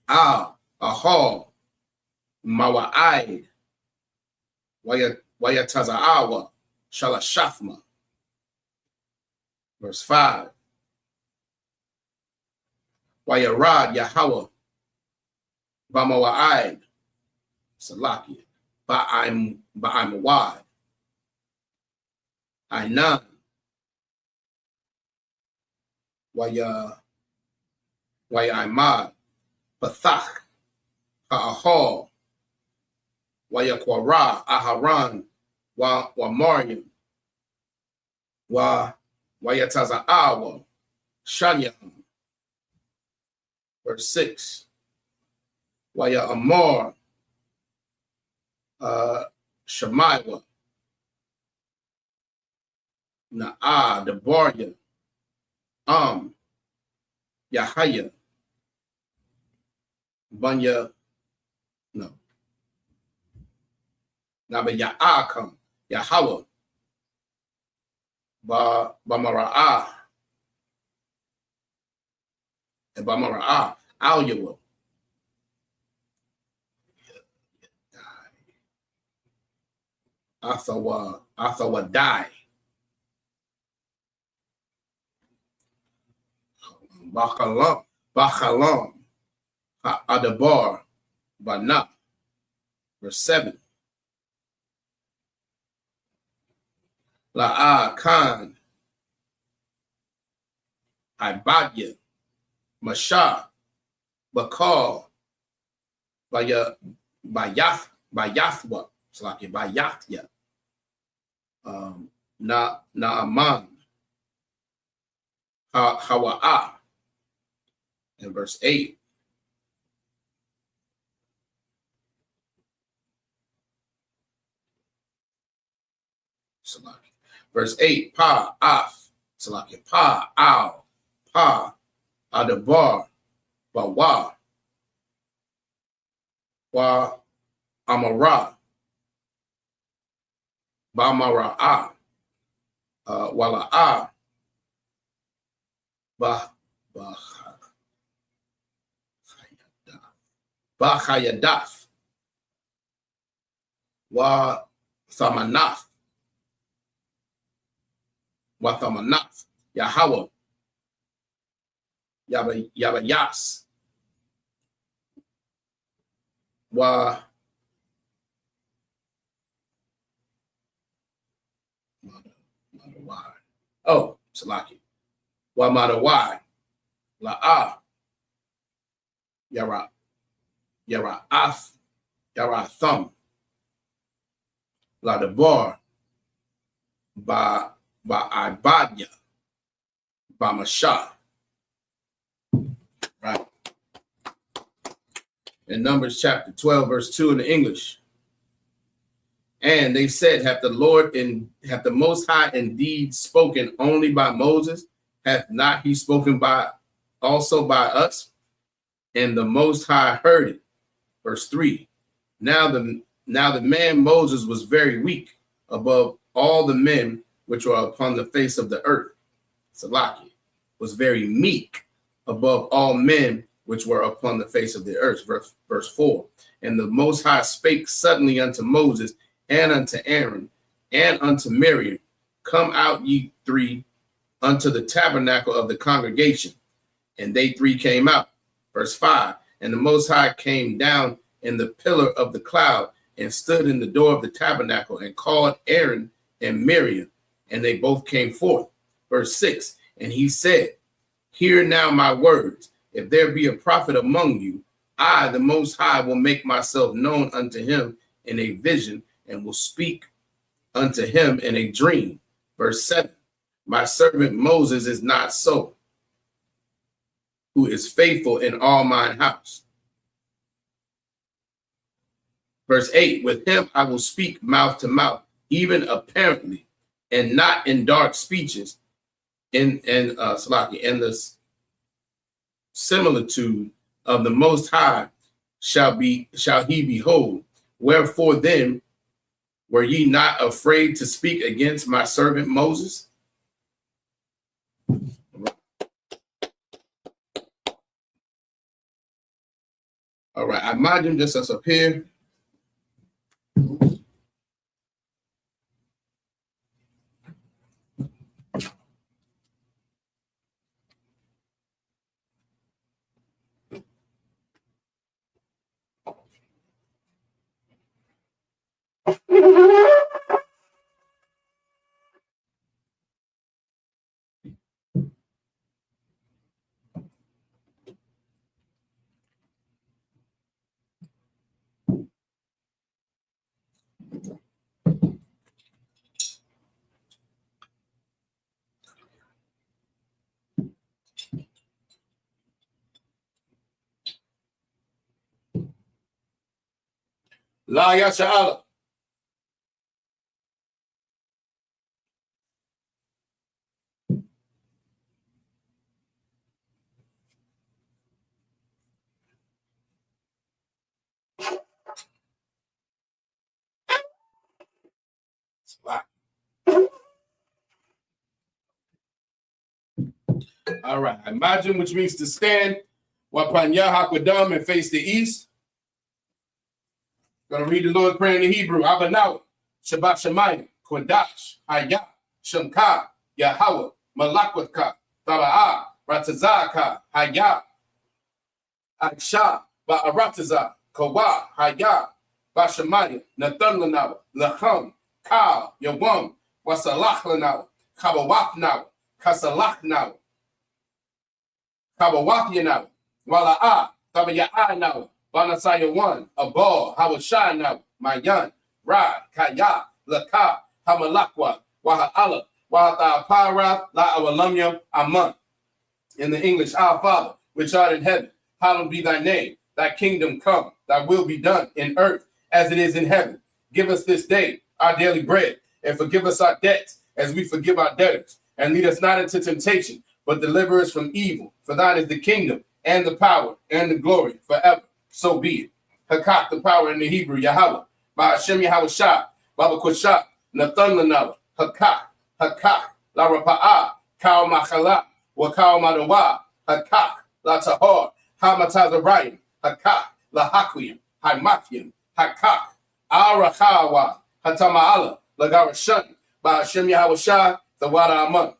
Al Ahal Mawa'id Wayataza'awa Shalashafma. Verse 5. Wayarad Yahweh Bamawa'id Salakia Ba'im Wad Ainan Wayimad Pathach Ha'ahal Wayakwara Aharan Wa Mariam Wayataza'awa Shanyam. Verse 6. Waya Amor Shemaiwa Na'a Debarya Yahaya Banya no Naba Ya'akam Yahweh Bamara'ah and Bamara'ah Al Yahweh. Athawa die. Bachalam Adabar Bana. Verse 7. La'a Khan Ibadya Mashah Bakal Bayathwa. It's like Bayathya. Naaman Hawa'ah. In verse 8. Verse 8. Pa Af. Salaki. Pa Al. Pa Adabar. Bawa. Wa Amara. Bamara'ah. Wala'ah. Bachayadath. Wa Thamanath. Wa Thamanath. Yahweh. Yabayas. Wa Madawai. Oh, Salaki. Wa Madawai. La'ah. Yara'ath. Yara'atham. La Debar. Ba Ibadya. Ba Mashah. Right. In Numbers chapter 12, verse 2 in the English. And they said, hath the Most High indeed spoken only by Moses? Hath not he spoken also by us? And the Most High heard it. Verse 3. Now the man Moses was very weak above all the men which were upon the face of the earth. Salaki was very meek above all men which were upon the face of the earth. Verse 4. And the Most High spake suddenly unto Moses and unto Aaron and unto Miriam, come out ye three unto the tabernacle of the congregation. And they three came out. Verse 5. And the Most High came down in the pillar of the cloud and stood in the door of the tabernacle and called Aaron and Miriam, and they both came forth. Verse 6. And he said, hear now my words. If there be a prophet among you, I, the Most High, will make myself known unto him in a vision and will speak unto him in a dream. Verse 7. My servant Moses is not so, who is faithful in all mine house. Verse 8. With him I will speak mouth to mouth, even apparently, and not in dark speeches, in the similitude of the Most High shall he behold. Wherefore then were ye not afraid to speak against my servant Moses? All right, I imagine just us up here. La Yasha'ala. All right, imagine, which means to stand, Wapanya Hakwadam, and face the east. Gonna read the Lord's Prayer in the Hebrew. Abanaw, Shabbat Shemayim, Kodash, Hayah, Shemka, Yahweh, Malakwatka, Taba'ah, Ratazaka, Hayah, Aksha, Ba'arataza, Kawa, Hayah, Bashamayim, Nathan Lanawa, Lacham, Ka, Yawam, Wasalach Lanawa, Kabawak Nawa, Kasalach Nawa, Kabawak Yanawa, Wala'ah, Tabaya'ah Nawa, Banasaya 1, Abal, Hawashai Nawa, Mayan, Ra, Kaya, Laka, Hamalakwa, Waha'ala, Wahata Parath, La Awalamyam, Aman. In the English, our Father, which art in heaven, hallowed be thy name. Thy kingdom come, thy will be done in earth as it is in heaven. Give us this day our daily bread, and forgive us our debts as we forgive our debtors. And lead us not into temptation, but deliver us from evil. For thine is the kingdom, and the power, and the glory forever. So be it. Hakak, the power in the Hebrew, Yahweh. Ba'ashem Yahweh Shah, Baba Koshah, Nathan Lanala, Hakak, La Rapa'ah, Kau Machala, Wakal Madawa, Hakak, La Tahor, Hamatazarayim, Hakak, La Hakwim, Haimakim, Hakak, Arahawa, Hatamaala, Lagarashan, by Hashem Yahweh the Wada Amun.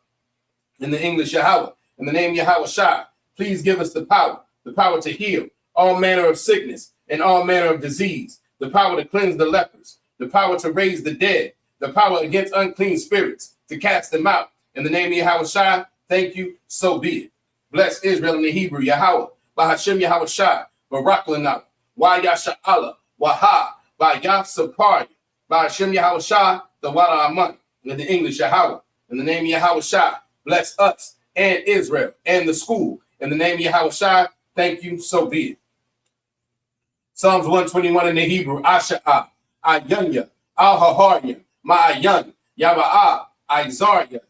In the English, Yahweh, in the name Yahweh Shai, please give us the power to heal all manner of sickness and all manner of disease, the power to cleanse the lepers, the power to raise the dead, the power against unclean spirits, to cast them out. In the name of Yahweh Shai, thank you, so be it. Bless Israel in the Hebrew, Yahweh, by Hashem Yahweh Shai, Barak Lanah, Wa Yasha Allah, Waha, by Yah-Sapari, by Hashem Yahweh Shai, the Wada Amun. In the English, Yahweh, in the name of Yahweh Shai, bless us and Israel and the school. In the name of Yahweh Shai, thank you, so be it. Psalms 121 in the Hebrew, Asha'ah, Ayanya, Al-Haharya, Ma'ayan, Yaba'ah, Izarya,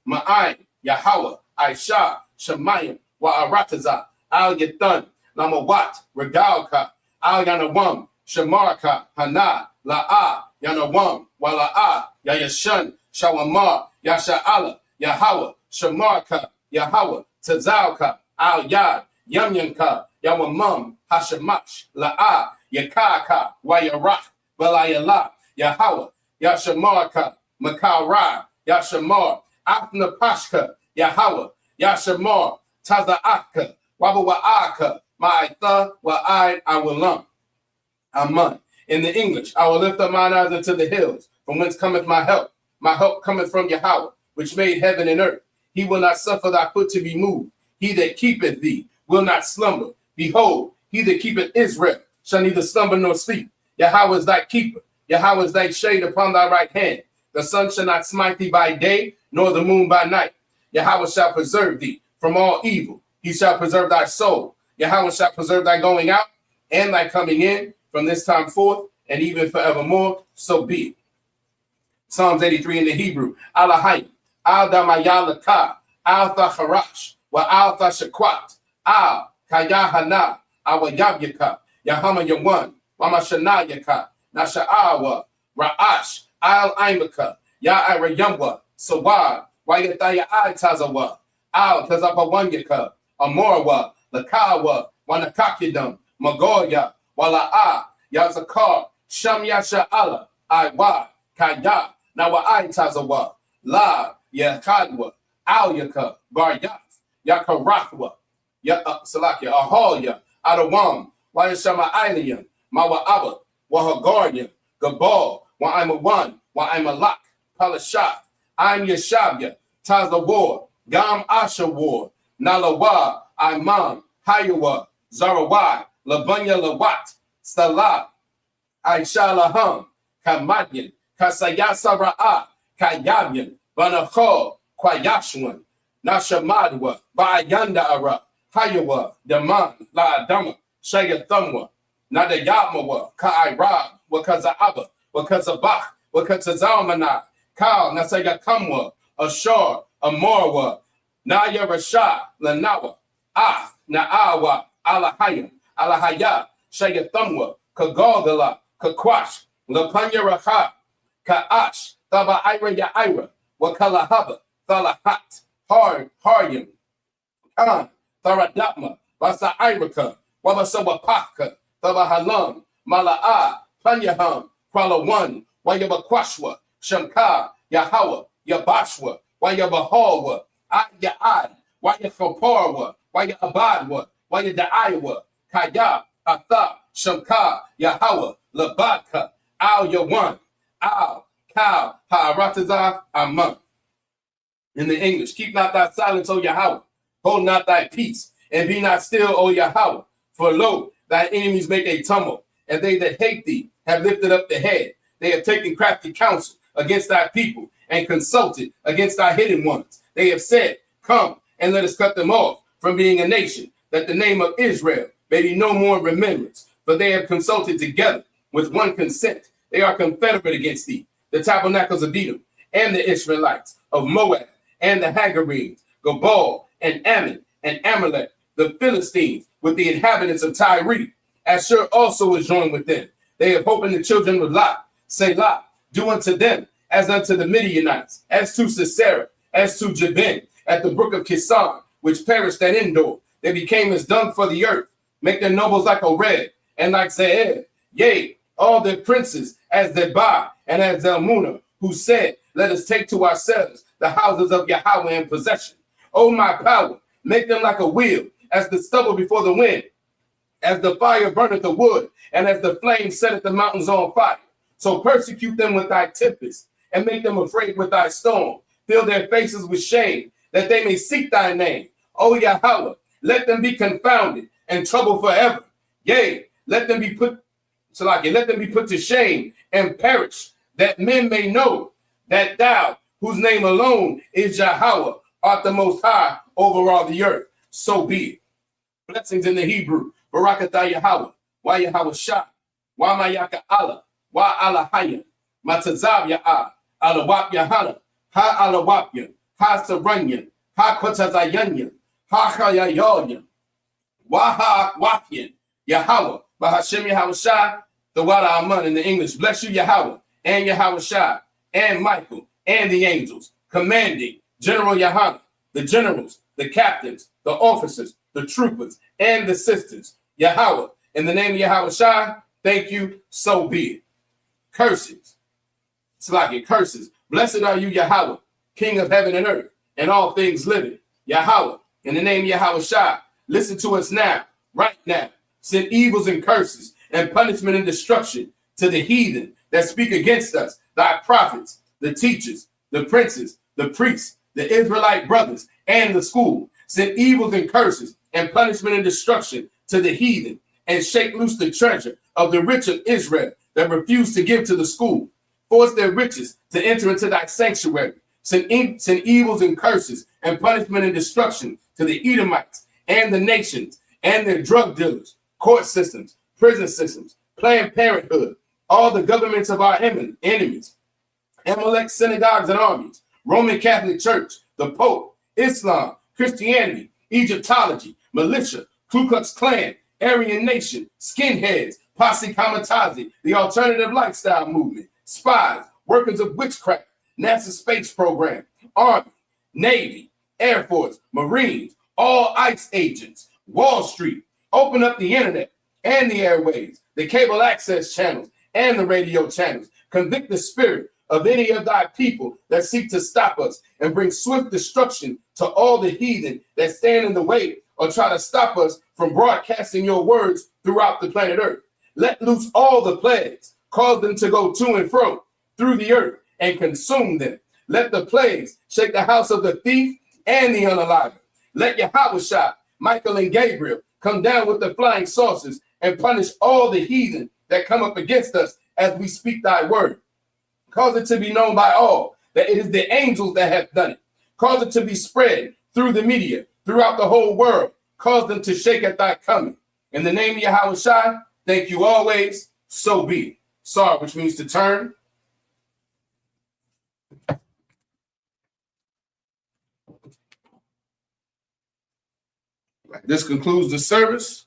Ma'ayin, Yahweh, Aisha, Shemayim, Wa'arataza, Al-Yathan, Lamawat, Regalka, Al-Yanawam, Shemarka, Hana, La'ah, Yanawam, Wala'ah, Yayashan, Shawamar, Yasha'ala, Yahweh, Shemarka, Yahweh, Tazalka, Al-Yad, Yamyanka, Yawamam, Hashemash, La'ah, Yakaka, Wayarach, Balayala, Yahweh, Yashamarka, Makara, Yashamar, Apnapashka, Yahweh, Yashamar, Tazaaka, Wabawa'aka, Ma'aitha, Wa'ai, Awalam. Aman. In the English, I will lift up mine eyes unto the hills, from whence cometh my help. My help cometh from Yahweh, which made heaven and earth. He will not suffer thy foot to be moved. He that keepeth thee will not slumber. Behold, he that keepeth Israel shall neither slumber nor sleep. Yahweh is thy keeper. Yahweh is thy shade upon thy right hand. The sun shall not smite thee by day, nor the moon by night. Yahweh shall preserve thee from all evil. He shall preserve thy soul. Yahweh shall preserve thy going out and thy coming in from this time forth and even forevermore. So be it. Psalms 83 in the Hebrew. Alahayim, Al-Damayalaka, Al-Thacharash, Wa Al-Thashakwat, Al-Kayahana, Awayabyaka, Yahama Yawan, Wamashanayaka, Nasha'awa, Ra'ash, Al-Aimaka, Ya'irayamwa, Sawad, Wayataya Tazawa, Al-Tazapawanyaka, Amorwa, Lakawa, Wanakakidam, Magoya, Wala'a, Yazakar, Shamyasha'ala, Iwa, Kaya, Nawa Tazawa, La, Yakadwa, Alyaka, Baryaf, Yakarahwa, Salakia, Ahalya, Adawam, Wayashama Iliam, Mawa'aba, Wahagarya, Gabal, Wa'aimawan, Wa'aimalak, Palashat, I'm Yeshabya, Tazawar, Gam Ashawar, Nalawa, Iman, Hayawa, Zarawai, Labanya Lawat, Stala, Aisha Laham, Kamadyan, Kasayasara'a, Kayabyan, Banachol, Kwayashwan, Nashamadwa, Bayanda Ara, Hayawa, Daman, La Adama, Shayathamwa, Nadayamawa, Ka'irab, Wakaza'aba, Wakazabach, Wakazazalmana, Kal, Nasayakamwa, Ashar, Amorwa, Naya Rasha, Lanawa, Na'awa, Alahayim, Alahaya, Shayathamwa, Kagogala, Kakwash, Lapanya Raha, Ka'ash, Thaba Ira Ya'ira, Wakalahaba, Thalahat, Haryim, Khan, Tharadapma, Vasa Iraka, Wabasawapaka, Thaba Halam, Mala'a, Panyaham, Kwalawan, Wayabakwashwa, Shamka, Yahawa, Yabashwa, Wayabahawa, Aya'ai, Wayakoparwa, Wayabadwa, Wayada'aiwa, Kaya, Atha, Shamka, Yahawa, Labaka, Al Yawan, Al, Kal, Ha'arataza, Aman. In the English, keep not thy silence, O Yahweh, hold not thy peace, and be not still, O Yahweh, for lo, thy enemies make a tumult, and they that hate thee have lifted up the head. They have taken crafty counsel against thy people, and consulted against thy hidden ones. They have said, come, and let us cut them off from being a nation, that the name of Israel may be no more in remembrance. For they have consulted together with one consent. They are confederate against thee, the tabernacles of Edom, and the Israelites of Moab, and the Hagarenes, Gabal, and Ammon, and Amalek, the Philistines, with the inhabitants of Tyre. Ashur also is joined with them. They have hope in the children of Lot. Selah, do unto them as unto the Midianites, as to Sisera, as to Jabin, at the brook of Kisan, which perished at Endor. They became as dung for the earth. Make their nobles like Ored and like Zeeb. Yea, all their princes as Debah and as Zalmunna, who said, let us take to ourselves the houses of Yahweh in possession. O my power, make them like a wheel, as the stubble before the wind, as the fire burneth the wood, and as the flame setteth the mountains on fire. So persecute them with thy tempest, and make them afraid with thy storm. Fill their faces with shame, that they may seek thy name. O Yahweh, let them be confounded and troubled forever. Yea, let them be put to shame and perish, that men may know that thou, whose name alone is Yahweh, art the most high over all the earth. So be it. Blessings in the Hebrew. Barakatah Yahweh. Wa Yahweh Shah. Wa Mayaka Allah. Wa Allah Hayya. Matazav Ya'ah. Alawap Yahana. Ha Alawapya. Ha Saranyan. Ha Kotazayanyan. Ha Chayayoyan. Wa Ha Wafyan. Yahweh. Bahashem Yahweh Shah. The Wada Aman in the English. Bless you, Yahweh. And Yahweh Shah. And Michael. And the angels. Commanding General Yahana. The generals. The captains. The officers. The troopers. And the sisters. Yahweh. In the name of Yahweh Shah. Thank you. So be it. Curses. It's like it. Curses. Blessed are you, Yahweh, King of heaven and earth, and all things living. Yahweh, in the name of Yahweh Shah, listen to us now, right now. Send evils and curses and punishment and destruction to the heathen that speak against us, thy prophets, the teachers, the princes, the priests, the Israelite brothers, and the school. Send evils and curses and punishment and destruction to the heathen, and shake loose the treasure of the rich of Israel that refuse to give to the school. Force their riches to enter into thy sanctuary. Send evils and curses and punishment and destruction to the Edomites and the nations and their drug dealers, court systems, prison systems, Planned Parenthood, all the governments of our enemies, Amalek synagogues and armies, Roman Catholic Church, the Pope, Islam, Christianity, Egyptology, militia, Ku Klux Klan, Aryan Nation, skinheads, Posse Kamikaze, the alternative lifestyle movement, spies, workers of witchcraft, NASA space program, Army, Navy, Air Force, Marines, all ICE agents, Wall Street, open up the internet and the airwaves, the cable access channels and the radio channels. Convict the spirit of any of thy people that seek to stop us, and bring swift destruction to all the heathen that stand in the way or try to stop us from broadcasting your words throughout the planet Earth. Let loose all the plagues, cause them to go to and fro through the earth and consume them. Let the plagues shake the house of the thief and the unalive. Let Yahweh Shah, Michael and Gabriel come down with the flying saucers and punish all the heathen that come up against us as we speak thy word. Cause it to be known by all that it is the angels that have done it. Cause it to be spread through the media, throughout the whole world. Cause them to shake at thy coming. In the name of Yahweh Shai, thank you always. So be it. Sar, which means to turn. This concludes the service.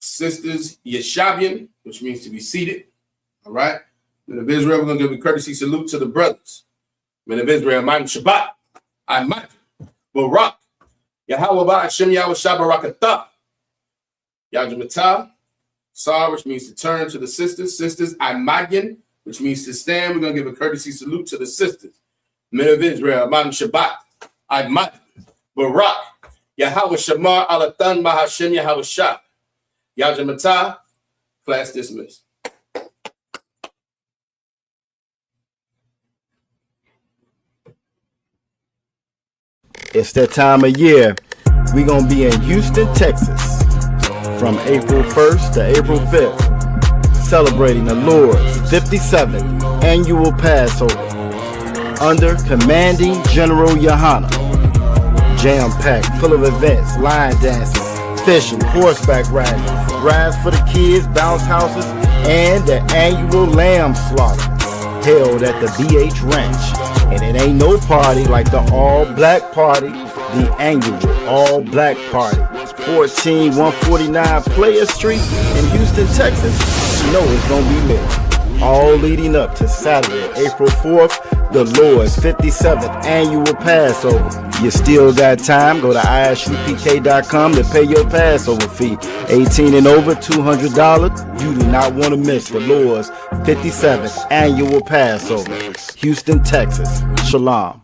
Sisters Yeshabian, which means to be seated. All right. Men of Israel, we're going to give a courtesy salute to the brothers. Men of Israel, Ma'am Shabbat, Ahmad, Barak, Yahweh Ba'ashem Yahweh Shabarakatah, Yajmatah, Sar, which means to turn to the sisters. Sisters Ahmadian, which means to stand. We're going to give a courtesy salute to the sisters. Men of Israel, Ma'am Shabbat, Ahmad, Barak, Yahweh Shamar Alatan Mahashem Yahweh Shah. Yajamata, class dismissed. It's that time of year. We're going to be in Houston, Texas from April 1st to April 5th, celebrating the Lord's 57th annual Passover under Commanding General Yahana. Jam-packed, full of events, line dancing, fishing, horseback riding, rides for the kids, bounce houses, and the annual lamb slaughter held at the BH Ranch. And it ain't no party like the all-black party, the annual all-black party 14149 Player Street in Houston, Texas. You know it's gonna be lit. All leading up to Saturday, April 4th, the Lord's 57th annual Passover. You still got time. Go to ISUPK.com to pay your Passover fee. 18 and over, $200. You do not want to miss the Lord's 57th annual Passover. Houston, Texas. Shalom.